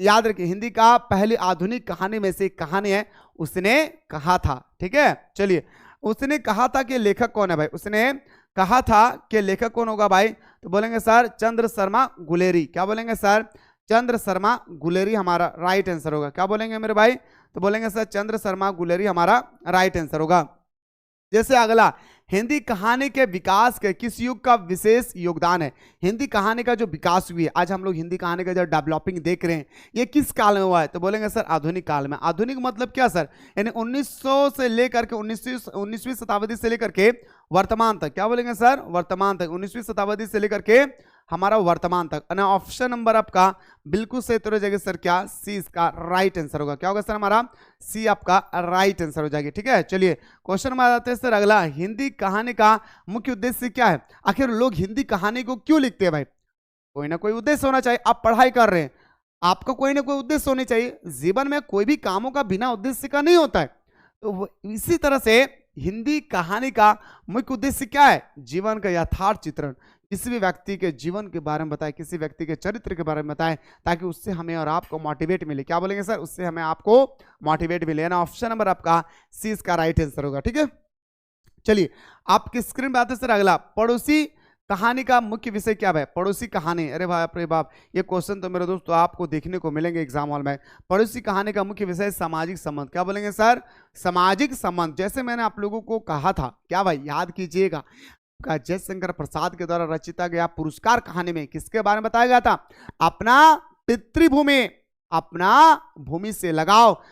S1: याद रखिए, हिंदी का पहली आधुनिक कहानी में से एक कहानी है, उसने कहा था। ठीक है, चलिए उसने कहा था कि लेखक कौन है भाई? उसने कहा था कि लेखक कौन होगा भाई? तो बोलेंगे सर चंद्र शर्मा गुलेरी। क्या बोलेंगे सर? चंद्र शर्मा गुलेरी हमारा राइट आंसर होगा। क्या बोलेंगे मेरे भाई? तो बोलेंगे सर चंद्र शर्मा गुलेरी हमारा राइट आंसर होगा। जैसे अगला हिंदी कहानी के विकास के किस युग का विशेष योगदान है? हिंदी कहानी का जो विकास हुई है, आज हम लोग हिंदी कहानी का जो डेवलपिंग देख रहे हैं, ये किस काल में हुआ है? तो बोलेंगे सर आधुनिक काल में। आधुनिक मतलब क्या सर? यानी 1900 से लेकर के 19वीं शताब्दी से लेकर के वर्तमान तक। क्या बोलेंगे सर? वर्तमान तक, 19वीं शताब्दी से लेकर के हमारा वर्तमान तक। और ऑप्शन नंबर आपका बिल्कुल सही तो हो जाएगा सर क्या? सी इसका राइट आंसर होगा। क्या होगा सर? हमारा सी आपका राइट आंसर हो जाएगी। ठीक है, चलिए क्वेश्चन में आ जाते हैं सर अगला। हिंदी कहानी का मुख्य उद्देश्य क्या है? आखिर लोग हिंदी कहानी को क्यों लिखते हैं भाई? कोई ना कोई उद्देश्य होना चाहिए। आप पढ़ाई कर रहे हैं, आपका कोई ना कोई उद्देश्य होनी चाहिए। जीवन में कोई भी कामों का बिना उद्देश्य का नहीं होता है। तो इसी तरह से हिंदी कहानी का मुख्य उद्देश्य क्या है? जीवन का यथार्थ चित्रण, किसी भी व्यक्ति के जीवन के बारे में बताएं, किसी व्यक्ति के चरित्र के बारे में बताएं, ताकि उससे हमें और आपको मोटिवेट मिले। क्या बोलेंगे सर? उससे हमें आपको मोटिवेट मिले ना। ऑप्शन नंबर आपका सी इसका राइट आंसर होगा। ठीक है, चलिए आपकी स्क्रीन पे आते सर अगला। पड़ोसी कहानी का मुख्य विषय क्या है? पड़ोसी कहानी, अरे बाप रे बाप, ये क्वेश्चन तो मेरे दोस्तों आपको देखने को मिलेंगे एग्जाम हॉल में। पड़ोसी कहानी का मुख्य विषय सामाजिक संबंध। क्या बोलेंगे सर? सामाजिक संबंध। जैसे मैंने आप लोगों को कहा था, क्या भाई याद कीजिएगा, का जयशंकर प्रसाद के द्वारा रचिता गया पुरस्कार कहानी में किसके बारे में बताया गया था? अपना पितृभूमि, अपना भूमि से लगाव,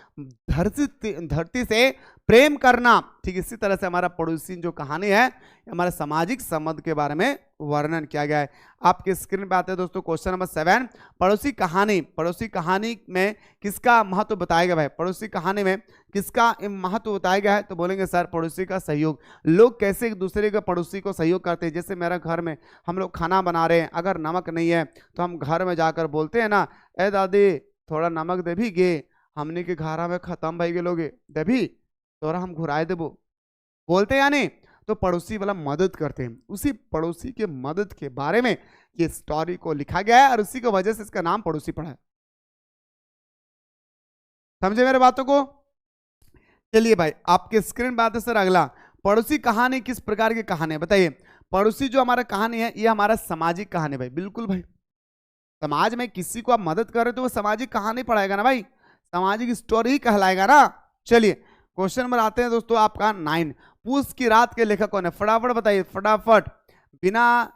S1: धरती से प्रेम करना। ठीक इसी तरह से हमारा पड़ोसी जो कहानी है, हमारे सामाजिक संबंध के बारे में वर्णन किया गया है। आपके स्क्रीन पे आते हैं दोस्तों क्वेश्चन नंबर 7। पड़ोसी कहानी, पड़ोसी कहानी में किसका महत्व बताया गया है? पड़ोसी कहानी में किसका महत्व बताया गया है? तो बोलेंगे सर पड़ोसी का सहयोग। लोग कैसे एक दूसरे के पड़ोसी को सहयोग करते हैं। जैसे मेरा घर में हम लोग खाना बना रहे हैं, अगर नमक नहीं है तो हम घर में जाकर बोलते हैं ना, ए दादी थोड़ा नमक दे भी गे, हमने के घारा में खत्म भाई गेलोगे दे भी तोरा हम घुराए देबो, बोलते हैं या नहीं? तो पड़ोसी वाला मदद करते हैं। उसी पड़ोसी के मदद के बारे में ये स्टोरी को लिखा गया है और उसी की वजह से इसका नाम पड़ोसी पड़ा है। समझे मेरे बातों को? चलिए भाई आपके स्क्रीन पे आते सर अगला। पड़ोसी कहानी किस प्रकार की कहानी है बताइए? पड़ोसी जो हमारा कहानी है, ये हमारा सामाजिक कहानी भाई। बिल्कुल भाई, समाज में किसी को आप मदद कर रहे हो तो वो सामाजिक कहानी पढ़ाएगा ना भाई, सामाजिक स्टोरी ही कहलाएगा ना। चलिए क्वेश्चन नंबर आते हैं दोस्तों आपका 9। पूस की रात के लेखक कौन है? फटाफट बताइए, फटाफट, बिना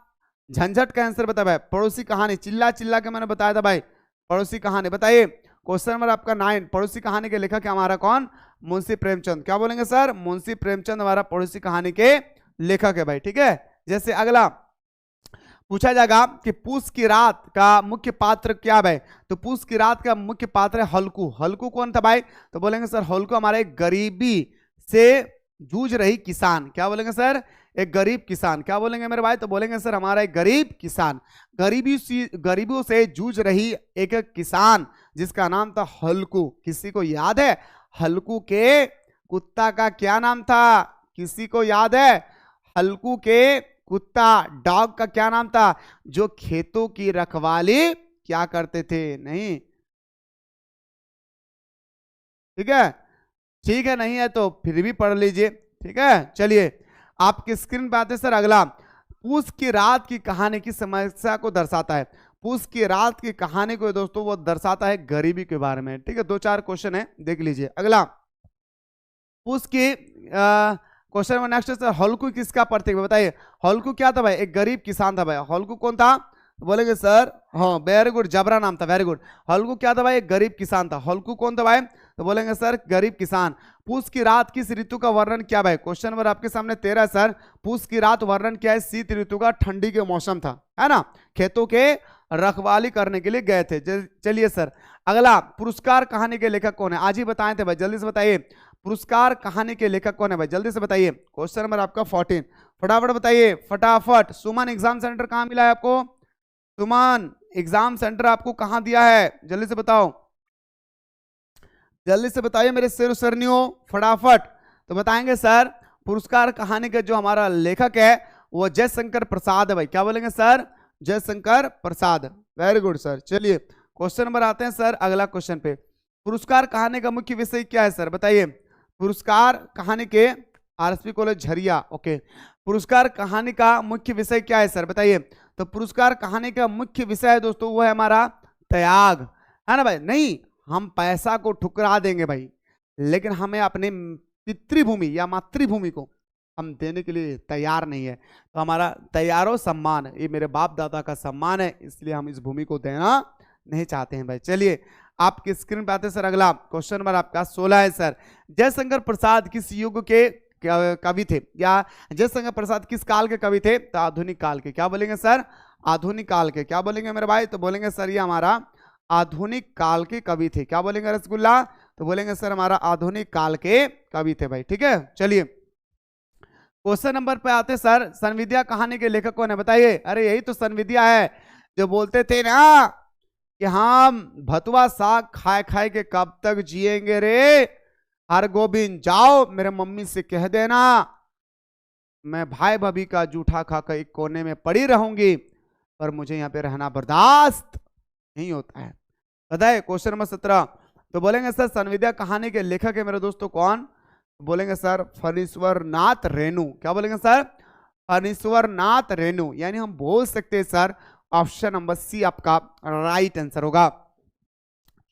S1: झंझट का आंसर बताए भाई। पड़ोसी कहानी चिल्ला चिल्ला के मैंने बताया था भाई, पड़ोसी कहानी बताइए। क्वेश्चन नंबर आपका 9, पड़ोसी कहानी के लेखक हमारा कौन? मुंशी प्रेमचंद। क्या बोलेंगे सर? मुंशी प्रेमचंद हमारा पड़ोसी कहानी के लेखक है भाई। ठीक है, जैसे अगला पूछा जाएगा कि पूस की रात का मुख्य पात्र क्या है? तो पूस की रात का मुख्य पात्र है हल्कू। हल्कू कौन था भाई? तो बोलेंगे सर हल्कू हमारे गरीबी से जूझ रही किसान। क्या बोलेंगे सर? एक गरीब किसान। क्या बोलेंगे मेरे भाई? तो बोलेंगे सर हमारा एक गरीब किसान, गरीबों से जूझ रही एक किसान जिसका नाम था हल्कू। किसी को याद है हल्कू के कुत्ता का क्या नाम था? किसी को याद है हल्कू के कुत्ता डॉग का क्या नाम था, जो खेतों की रखवाली क्या करते थे? नहीं, ठीक है, ठीक है, नहीं है तो फिर भी पढ़ लीजिए। ठीक है, चलिए आपकी स्क्रीन पे आते सर अगला। पूस की रात की कहानी की समस्या को दर्शाता है। पूस की रात की कहानी को दोस्तों वो दर्शाता है गरीबी के बारे में। ठीक है, 2-4 क्वेश्चन है, देख लीजिए। अगला पूस की क्वेश्चन में नेक्स्ट सर हल्कू किसका प्रतीक बताइए? हल्कू क्या था भाई? एक गरीब किसान था भाई। हल्कू कौन था? बोलेंगे सर हाँ वेरी गुड, जबरा नाम था, वेरी गुड। हल्कू क्या था भाई? एक गरीब किसान था। हल्कू कौन था भाई? तो बोलेंगे सर गरीब किसान। पूस की रात किस ऋतु का वर्णन क्या भाई? क्वेश्चन नंबर आपके सामने 13 सर। पूस की रात वर्णन क्या है? शीत ऋतु का, ठंडी के मौसम था, है ना, खेतों के रखवाली करने के लिए गए थे। चलिए सर अगला, पुरस्कार कहानी के लेखक कौन है? आज ही बताए थे भाई, जल्दी से बताइए। पुरस्कार कहानी के लेखक कौन है भाई? जल्दी से बताइए। क्वेश्चन नंबर आपका 14, फटाफट बताइए, फटाफट। सुमन एग्जाम सेंटर कहां मिला है आपको? सुमन एग्जाम सेंटर आपको कहां दिया है? जल्दी से बताओ, जल्दी से बताइए मेरे शेर सरनियों, फटाफट। तो बताएंगे सर पुरस्कार कहानी के जो हमारा लेखक है वो जयशंकर प्रसाद है भाई। क्या बोलेंगे sir? Jaishankar Prasad, very good sir. चलिए क्वेश्चन नंबर आते हैं सर अगला क्वेश्चन पे। पुरस्कार कहानी का मुख्य विषय क्या है सर बताइए? पुरस्कार कहानी के आरएसपी कॉलेज झरिया, ओके। पुरस्कार कहानी का मुख्य विषय क्या है सर बताइए? तो पुरस्कार कहानी का मुख्य विषय है दोस्तों वो है हमारा त्याग, है ना भाई। नहीं, हम पैसा को ठुकरा देंगे भाई, लेकिन हमें अपने पितृभूमि या मातृभूमि को हम देने के लिए तैयार नहीं है। तो हमारा तैयारो सम्मान, ये मेरे बाप दादा का सम्मान है, इसलिए हम इस भूमि को देना नहीं चाहते हैं भाई। चलिए आपकी स्क्रीन पे आते सर, अगला क्वेश्चन नंबर आपका 16 है सर। जयशंकर प्रसाद किस युग के कवि थे, या जयशंकर प्रसाद किस काल के कवि थे? तो आधुनिक काल के। क्या बोलेंगे सर? आधुनिक काल के। क्या बोलेंगे मेरे भाई? तो बोलेंगे सर ये हमारा आधुनिक काल के कवि थे। क्या बोलेंगे रसगुल्ला? तो बोलेंगे सर हमारा आधुनिक काल के कवि थे भाई। ठीक है, चलिए क्वेश्चन नंबर पे आते सर। संविद्या कहानी के लेखक कौन है बताइए? अरे यही तो संविद्या है जो बोलते थे ना कि हम भतुआ साग खाए खाए के कब तक जिएंगे रे, हर गोविंद जाओ मेरे मम्मी से कह देना मैं भाई भाभी का जूठा खाकर एक कोने में पड़ी रहूंगी, पर मुझे यहाँ पे रहना बर्दाश्त नहीं होता है। बताइए क्वेश्चन नंबर 17। तो बोलेंगे सर संविद्या कहानी के लेखक है मेरे दोस्तों कौन? बोलेंगे सर फणीश्वर नाथ रेणु। क्या बोलेंगे सर? फणीश्वर नाथ रेणु। यानी हम बोल सकते हैं सर ऑप्शन नंबर सी आपका राइट आंसर होगा।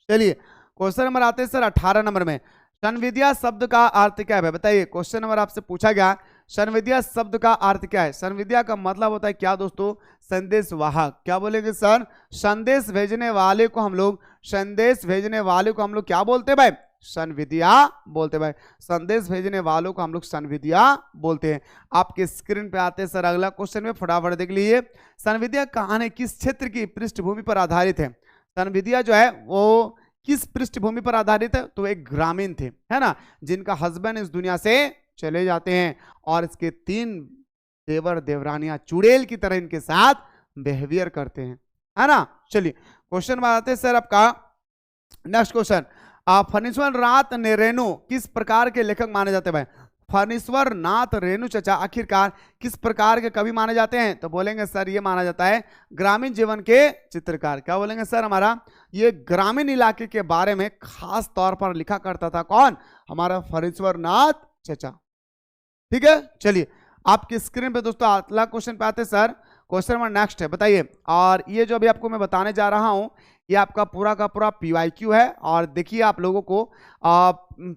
S1: चलिए क्वेश्चन नंबर आते हैं सर 18 नंबर में। संविद्या शब्द का अर्थ क्या है बताइए? क्वेश्चन नंबर आपसे पूछा गया संविद्या शब्द का अर्थ क्या है? संविद्या का मतलब होता है क्या दोस्तों? संदेश वाहक। क्या बोलेंगे सर? संदेश भेजने वाले को हम लोग, संदेश भेजने वाले को हम लोग क्या बोलते हैं भाई? संविद्या बोलते हैं भाई। संदेश भेजने वालों को हम लोग संविद्या बोलते हैं। आपके स्क्रीन पे आते हैं सर अगला क्वेश्चन में, फटाफट देख लीजिए। संविद्या कहानी किस क्षेत्र की पृष्ठभूमि पर आधारित है? संविद्या जो है वो किस पृष्ठभूमि पर आधारित है? तो एक ग्रामीण थे, है ना, जिनका हस्बैंड इस दुनिया से चले जाते हैं और इसके 3 देवर देवरानियां चुड़ैल की तरह इनके साथ बिहेवियर करते हैं, है ना। चलिए क्वेश्चन में आते हैं सर आपका नेक्स्ट क्वेश्चन। फणीश्वर नाथ रेणु किस प्रकार के लेखक माने जाते हैं भाई? फणीश्वर नाथ रेणु चचा आखिरकार किस प्रकार के कवि माने जाते हैं? तो बोलेंगे सर ये माना जाता है ग्रामीण जीवन के चित्रकार। क्या बोलेंगे सर? हमारा ये ग्रामीण इलाके के बारे में खास तौर पर लिखा करता था कौन? हमारा फणीश्वर नाथ चचा। ठीक है, चलिए आपकी स्क्रीन पे दोस्तों अगला क्वेश्चन पे आते सर। क्वेश्चन नंबर नेक्स्ट है, बताइए। और ये जो अभी आपको मैं बताने जा रहा हूं ये आपका पूरा का पूरा PYQ है। और देखिए आप लोगों को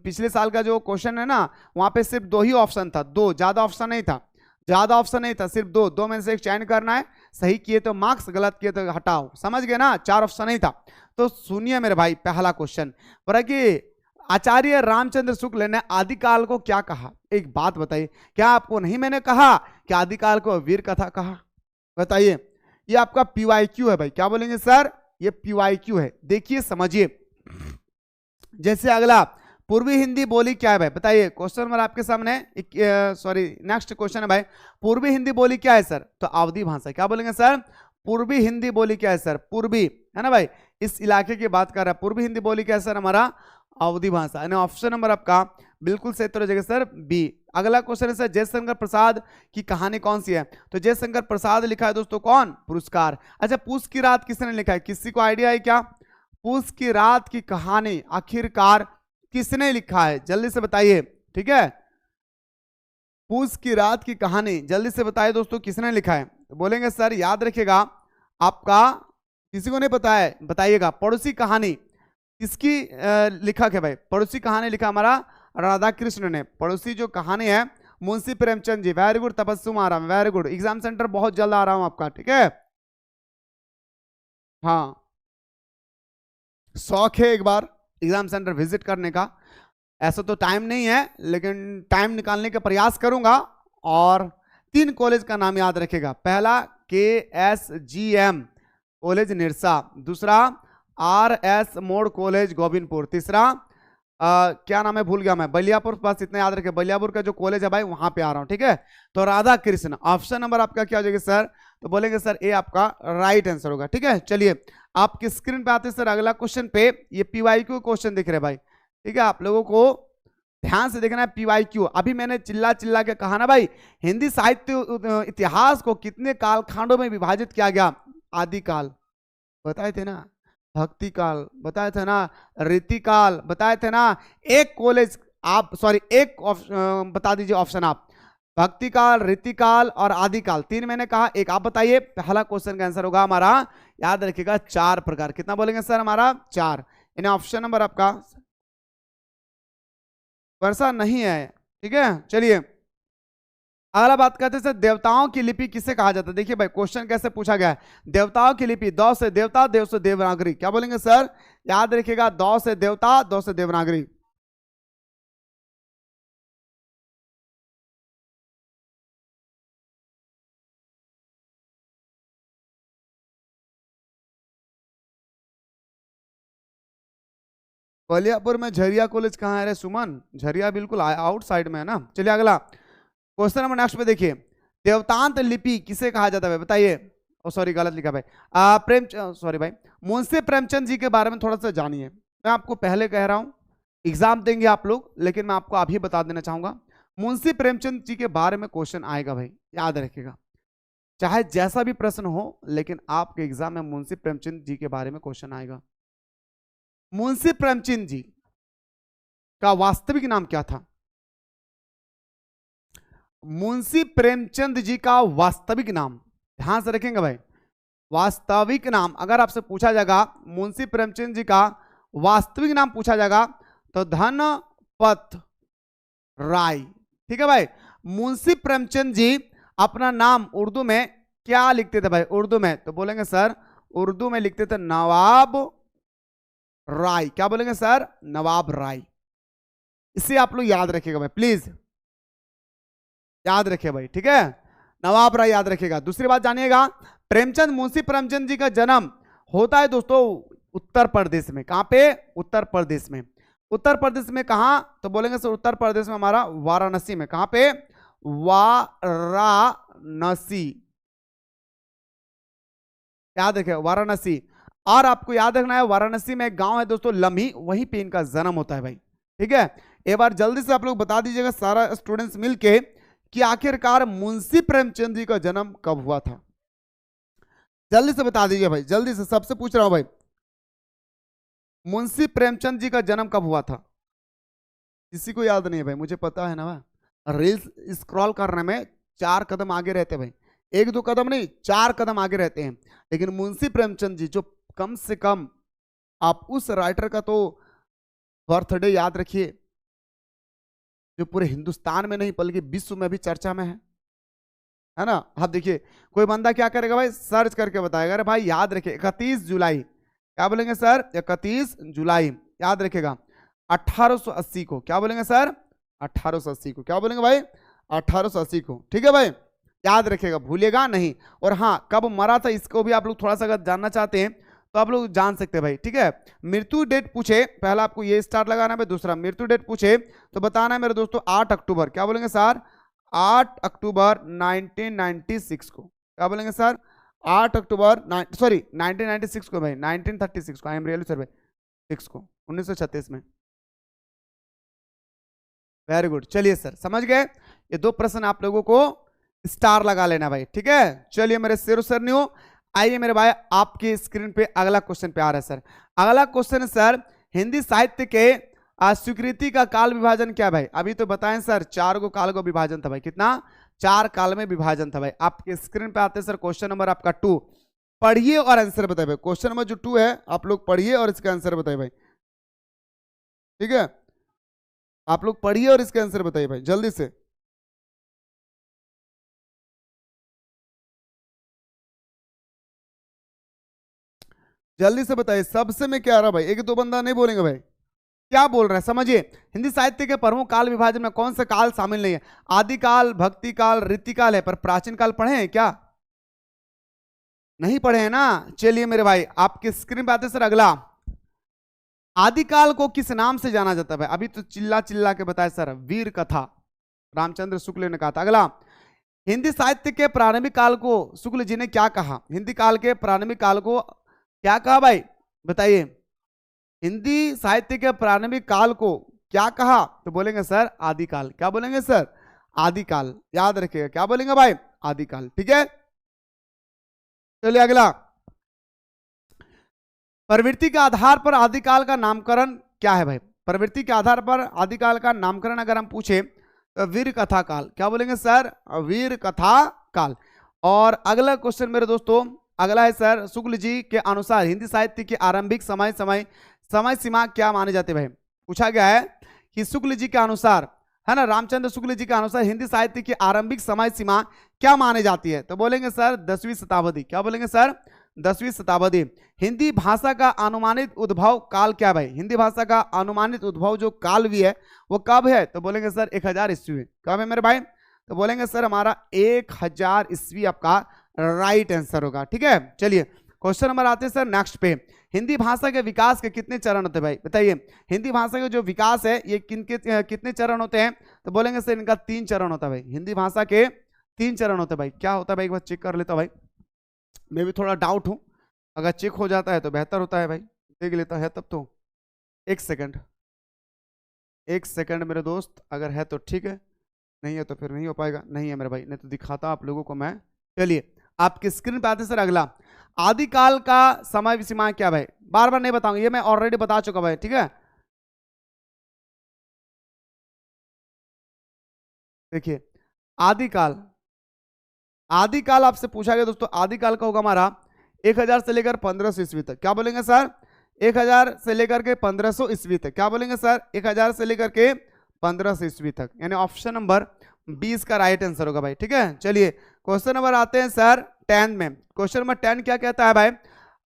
S1: पिछले साल का जो क्वेश्चन है ना वहां पे सिर्फ 2 ही ऑप्शन था, 2, ज्यादा ऑप्शन नहीं था, ज्यादा ऑप्शन नहीं था, सिर्फ 2 में से एक चयन करना है। सही किए तो मार्क्स, गलत किए तो हटाओ, समझ गए ना। 4 ऑप्शन नहीं था। तो सुनिए मेरे भाई पहला क्वेश्चन पर कि आचार्य रामचंद्र शुक्ल ने आदिकाल को क्या कहा? एक बात बताइए, क्या आपको नहीं मैंने कहा कि आदिकाल को वीर कथा कहा? बताइए। ये आपका PYQ है भाई। क्या बोलेंगे सर? ये PYQ है, देखिए समझिए। जैसे अगला पूर्वी हिंदी बोली क्या है भाई? बताइए। क्वेश्चन नंबर आपके सामने सॉरी नेक्स्ट क्वेश्चन है भाई, पूर्वी हिंदी बोली क्या है सर? तो अवधी भाषा। क्या बोलेंगे सर? पूर्वी हिंदी बोली क्या है सर? पूर्वी, है ना भाई, इस इलाके की बात कर रहा है। पूर्वी हिंदी बोली क्या है सर? हमारा अवधी भाषा। यानी ऑप्शन नंबर आपका बिल्कुल सही उत्तर हो जाएगा सर बी। अगला क्वेश्चन है सर जयशंकर प्रसाद की कहानी कौन सी है? तो जयशंकर प्रसाद लिखा है दोस्तों कौन? पुरस्कार। अच्छा, पूस की रात किसने लिखा है? किसी को आइडिया है क्या? पूस की रात की कहानी आखिरकार किसने लिखा है? जल्दी से बताइए। ठीक है, पूस की रात की कहानी जल्दी से बताइए दोस्तों किसने लिखा है? तो बोलेंगे सर याद रखिएगा आपका, किसी को नहीं पता है बताइएगा। पड़ोसी कहानी किसकी लिखक है भाई? पड़ोसी कहानी लिखा हमारा राधा कृष्ण ने। पड़ोसी जो कहानी है मुंशी प्रेमचंद जी। वेरी गुड तबस्सुम आराम, वेरी गुड। एग्जाम सेंटर बहुत जल्द आ रहा हूं आपका, ठीक है। हाँ, शौक है एक बार एग्जाम सेंटर विजिट करने का। ऐसा तो टाइम नहीं है लेकिन टाइम निकालने का प्रयास करूंगा। और 3 कॉलेज का नाम याद रखेगा। पहला KSGM कॉलेज निरसा, दूसरा RS मोड़ कॉलेज गोविंदपुर, तीसरा क्या नाम है भूल गया मैं, बलियापुर। बस इतना याद रखे, बलियापुर का जो कॉलेज है भाई वहां पे आ रहा हूं, ठीक है। तो राधा कृष्ण ऑप्शन नंबर आपका क्या हो जाएगा सर? तो बोलेंगे सर ए आपका राइट आंसर होगा, ठीक है। चलिए आपकी स्क्रीन पे आते सर अगला क्वेश्चन पे। ये PYQ क्वेश्चन दिख रहे भाई, ठीक है। आप लोगों को ध्यान से देखना है PYQ। अभी मैंने चिल्ला चिल्ला के कहा ना भाई, हिंदी साहित्य इतिहास को कितने कालखंडों में विभाजित किया गया? आदिकाल बताए थे ना, भक्ति काल बताए थे ना, रीतिकाल बताए थे ना। एक कॉलेज आप सॉरी एक बता दीजिए ऑप्शन आप, भक्ति काल, रीतिकाल और आदिकाल। 3 मैंने कहा, एक आप बताइए। पहला क्वेश्चन का आंसर होगा हमारा, याद रखिएगा 4 प्रकार। कितना बोलेंगे सर? हमारा 4। इन्हें ऑप्शन नंबर आपका वर्षा नहीं है, ठीक है। चलिए अगला बात करते हैं सर, देवताओं की लिपि किसे कहा जाता है? देखिए भाई क्वेश्चन कैसे पूछा गया है, देवताओं की लिपि, दौ से देवता, देव से देवनागरी। क्या बोलेंगे सर? याद रखिएगा, दौ से देवता, दौ से देवनागरी। बलियापुर में झरिया कॉलेज कहाँ है रे सुमन? झरिया बिल्कुल आउटसाइड में है ना। चलिए अगला क्वेश्चन नंबर नेक्स्ट पे देखिए, देवतांत लिपि किसे कहा जाता है बताइए? ओ सॉरी गलत लिखा भाई, प्रेम सॉरी भाई, मुंशी प्रेमचंद जी के बारे में थोड़ा सा जानिए। मैं आपको पहले कह रहा हूं एग्जाम देंगे आप लोग, लेकिन मैं आपको अभी बता देना चाहूंगा, मुंशी प्रेमचंद जी के बारे में क्वेश्चन आएगा भाई, याद रखिएगा, चाहे जैसा भी प्रश्न हो, लेकिन आपके एग्जाम में मुंशी प्रेमचंद जी के बारे में क्वेश्चन आएगा। मुंशी प्रेमचंद जी का वास्तविक नाम क्या था? मुंशी प्रेमचंद जी का वास्तविक नाम, ध्यान से रखेंगे भाई, वास्तविक नाम अगर आपसे पूछा जाएगा मुंशी प्रेमचंद जी का वास्तविक नाम पूछा जाएगा तो धनपत राय। ठीक है भाई, मुंशी प्रेमचंद जी अपना नाम उर्दू में क्या लिखते थे भाई? उर्दू में तो बोलेंगे सर, उर्दू में लिखते थे नवाब राय। क्या बोलेंगे सर? नवाब राय। इसे आप लोग याद रखिएगा भाई, प्लीज याद रखिए भाई, ठीक है, नवाब राय याद रखिएगा। दूसरी बात जानिएगा, प्रेमचंद, मुंशी प्रेमचंद जी का जन्म होता है दोस्तों उत्तर प्रदेश में। कहां पे? उत्तर प्रदेश में। उत्तर प्रदेश में कहां? तो बोलेंगे सर उत्तर प्रदेश में हमारा वाराणसी में। कहां पे? वाराणसी, याद रखिए वाराणसी। और आपको याद रखना है वाराणसी में एक गांव है दोस्तों लम्ही, वहीं पे इनका जन्म होता है भाई, ठीक है। एक बार जल्दी से आप लोग बता दीजिएगा सारा स्टूडेंट्स मिलके कि आखिरकार मुंशी प्रेमचंद जी का जन्म कब हुआ था? जल्दी से बता दीजिए भाई, जल्दी से, सबसे पूछ रहा हूं भाई, मुंशी प्रेमचंद जी का जन्म कब हुआ था? किसी को याद नहीं है भाई? मुझे पता है ना भाई, रील्स स्क्रॉल करने में 4 कदम आगे रहते भाई, 1-2 कदम नहीं 4 कदम आगे रहते हैं। लेकिन मुंशी प्रेमचंद जी जो कम से कम, आप उस राइटर का तो बर्थडे याद रखिए जो पूरे हिंदुस्तान में नहीं बल्कि विश्व में भी चर्चा में है ना। आप देखिए कोई बंदा क्या करेगा भाई, सर्च करके बताएगा, अरे भाई याद रखिए 31 जुलाई, क्या बोलेंगे सर? 31 जुलाई याद रखेगा 1880 को। क्या बोलेंगे सर? 1880 को। क्या बोलेंगे भाई? 1880 को, ठीक है भाई, याद रखेगा, भूलिएगा नहीं। और हाँ, कब मरा था इसको भी आप लोग थोड़ा सा अगर जानना चाहते हैं तो आप लोग जान सकते हैं भाई, ठीक है। मृत्यु डेट पूछे, पहला आपको ये स्टार लगाना है, दूसरा मृत्यु डेट पूछे तो बताना है मेरे दोस्तों 8 अक्टूबर। क्या बोलेंगे सर? 8 अक्टूबर 1996 को। क्या बोलेंगे सर? 8 अक्टूबर 1996 को भाई, 1936 को, आई एम रियली सर भाई, 6 को, 1936 में। वेरी गुड, चलिए सर समझ गए। ये 2 प्रश्न आप लोगों को स्टार लगा लेना भाई, ठीक है। चलिए मेरे शेर सर नहीं हो, आइए मेरे भाई आपकी स्क्रीन पे अगला क्वेश्चन पे आ रहा है सर। अगला क्वेश्चन है सर, हिंदी साहित्य के स्वीकृति का काल विभाजन क्या भाई? अभी तो बताएं सर 4 को काल को विभाजन था भाई, कितना? 4 काल में विभाजन था भाई। आपके स्क्रीन पे आते हैं सर क्वेश्चन नंबर आपका 2, पढ़िए और आंसर बताइए भाई। क्वेश्चन नंबर जो 2 है आप लोग पढ़िए और इसका आंसर बताइए भाई, ठीक है, आप लोग पढ़िए और इसका आंसर बताइए भाई जल्दी से। जल्दी से बताइए, सबसे मैं क्या रहा भाई, 1-2 बंदा नहीं बोलेंगे भाई, क्या बोल रहा है समझिए। हिंदी साहित्य के प्रमुख काल विभाजन में कौन सा काल शामिल नहीं है? आदिकाल, भक्ति काल, रीतिकाल है, पर प्राचीन काल पढ़े हैं क्या? नहीं पढ़े हैं ना। चलिए मेरे भाई आपके स्क्रीन पे आते सर अगला, आदिकाल को किस नाम से जाना जाता है भाई? अभी तो चिल्ला चिल्ला के बताया सर, वीर कथा, रामचंद्र शुक्ल ने कहा था। अगला, हिंदी साहित्य के प्रारंभिक काल को शुक्ल जी ने क्या कहा? हिंदी काल के प्रारंभिक काल को क्या कहा भाई बताइए? हिंदी साहित्य के प्रारंभिक काल को क्या कहा? तो बोलेंगे सर आदिकाल। क्या बोलेंगे सर? आदिकाल, याद रखिएगा, क्या बोलेंगे भाई? आदिकाल, ठीक है। चलिए अगला, प्रवृत्ति के आधार पर आदिकाल का नामकरण क्या है भाई? प्रवृत्ति के आधार पर आदिकाल का नामकरण अगर हम पूछे तो वीर कथा काल। क्या बोलेंगे सर? वीर कथा काल। और अगला क्वेश्चन मेरे दोस्तों अगला है सर, शुक्ल जी के अनुसार हिंदी साहित्य की आरंभिक समय सीमा क्या माने जाते भाई? पूछा गया है कि शुक्ल जी के अनुसार है ना, रामचंद्र शुक्ल जी के अनुसार हिंदी साहित्य की आरंभिक समय सीमा क्या मानी जाती है? तो बोलेंगे सर 10वीं शताब्दी। क्या बोलेंगे सर? 10वीं शताब्दी। हिंदी भाषा का अनुमानित उद्भव काल क्या है भाई? हिंदी भाषा का अनुमानित उद्भव जो काल भी है वो कब है? तो बोलेंगे सर 1000 ईस्वी। कब है मेरे भाई? तो बोलेंगे सर हमारा 1000 ईस्वी आपका राइट आंसर होगा। ठीक है, चलिए क्वेश्चन नंबर आते हैं सर नेक्स्ट पे। हिंदी भाषा के विकास के कितने चरण होते हैं भाई? बताइए, हिंदी भाषा के जो विकास है ये कितने चरण होते हैं? तो बोलेंगे सर इनका 3 चरण होता है भाई। हिंदी भाषा के 3 चरण होते हैं भाई। क्या होता है भाई? एक बार चेक कर लेता भाई, मैं भी थोड़ा डाउट हूं, अगर चेक हो जाता है तो बेहतर होता है भाई, देख लेता है तब तो। एक सेकंड मेरे दोस्त, अगर है तो ठीक है, नहीं है तो फिर नहीं हो पाएगा। नहीं है मेरे भाई, नहीं तो दिखाता आप लोगों को मैं। चलिए आपकी स्क्रीन पे आते सर अगला, आदिकाल का समय सीमा क्या भाई? बार बार नहीं बताऊंगा, ये मैं ऑलरेडी बता चुका भाई। ठीक है, देखिए आदिकाल, आदिकाल आपसे पूछा गया दोस्तों, आदिकाल का होगा हमारा 1000 से लेकर 1500 ईस्वी तक। क्या बोलेंगे सर? 1000 से लेकर के 1500 ईस्वी तक। क्या बोलेंगे सर? 1000 से लेकर के 1500 ईस्वी तक, यानी ऑप्शन नंबर 20 का राइट आंसर होगा भाई। ठीक है, चलिए क्वेश्चन नंबर आते हैं सर 10 में। क्वेश्चन नंबर 10 क्या कहता है भाई?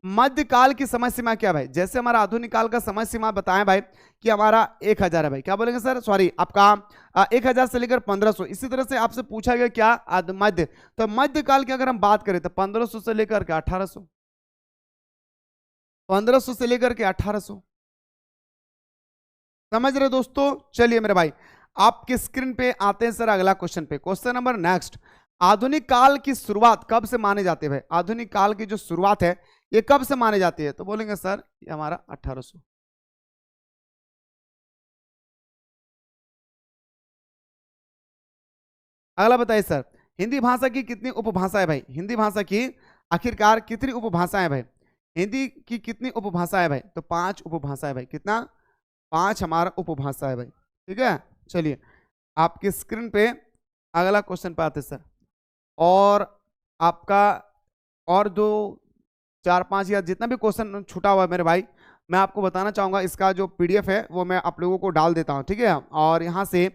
S1: मध्यकाल की समय सीमा क्या भाई? जैसे हमारा आधुनिक काल का समय सीमा बताएं भाई कि हमारा 1000 है भाई। क्या बोलेंगे सर? सॉरी आपका 1000 से लेकर 1500। इसी तरह से आपसे पूछा गया क्या मध्य, तो मध्यकाल की अगर हम बात करें तो 1500 से लेकर के 1800, 1500 से लेकर के 1800, समझ रहे दोस्तों? चलिए मेरे भाई आपके स्क्रीन पे आते हैं सर अगला क्वेश्चन पे। क्वेश्चन नंबर नेक्स्ट, आधुनिक काल की शुरुआत कब से माने जाते हैं भाई? आधुनिक काल की जो शुरुआत है ये कब से माने जाती है? तो बोलेंगे सर ये हमारा 1800। अगला बताइए सर, हिंदी भाषा की कितनी उपभाषा है भाई? हिंदी भाषा की आखिरकार कितनी उपभाषा है भाई? हिंदी की कितनी उपभाषा है भाई? तो 5 उपभाषा है भाई। कितना? 5 हमारा उपभाषा है भाई। ठीक है, चलिए आपकी स्क्रीन पे अगला क्वेश्चन पे आते सर, और आपका और जो 4-5 या जितना भी क्वेश्चन छूटा हुआ है मेरे भाई, मैं आपको बताना चाहूंगा इसका जो पीडीएफ है वो मैं आप लोगों को डाल देता हूं। ठीक है, और यहाँ से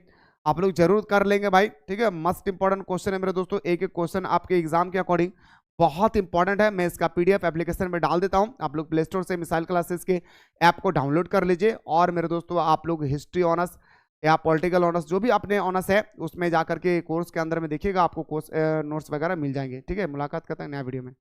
S1: आप लोग जरूर कर लेंगे भाई। ठीक है, मस्ट इंपॉर्टेंट क्वेश्चन है मेरे दोस्तों, एक एक क्वेश्चन आपके एग्जाम के अकॉर्डिंग बहुत इंपॉर्टेंट है। मैं इसका पीडीएफ एप्लीकेशन में डाल देता हूं, आप लोग प्ले स्टोर से मिसाइल क्लासेस के ऐप को डाउनलोड कर लीजिए। और मेरे दोस्तों आप लोग हिस्ट्री ऑनर्स या पॉलिटिकल ऑनर्स जो भी अपने ऑनर्स है उसमें जाकर के कोर्स के अंदर में देखिएगा, आपको कोर्स नोट्स वगैरह मिल जाएंगे। ठीक है, मुलाकात करते हैं नया वीडियो में।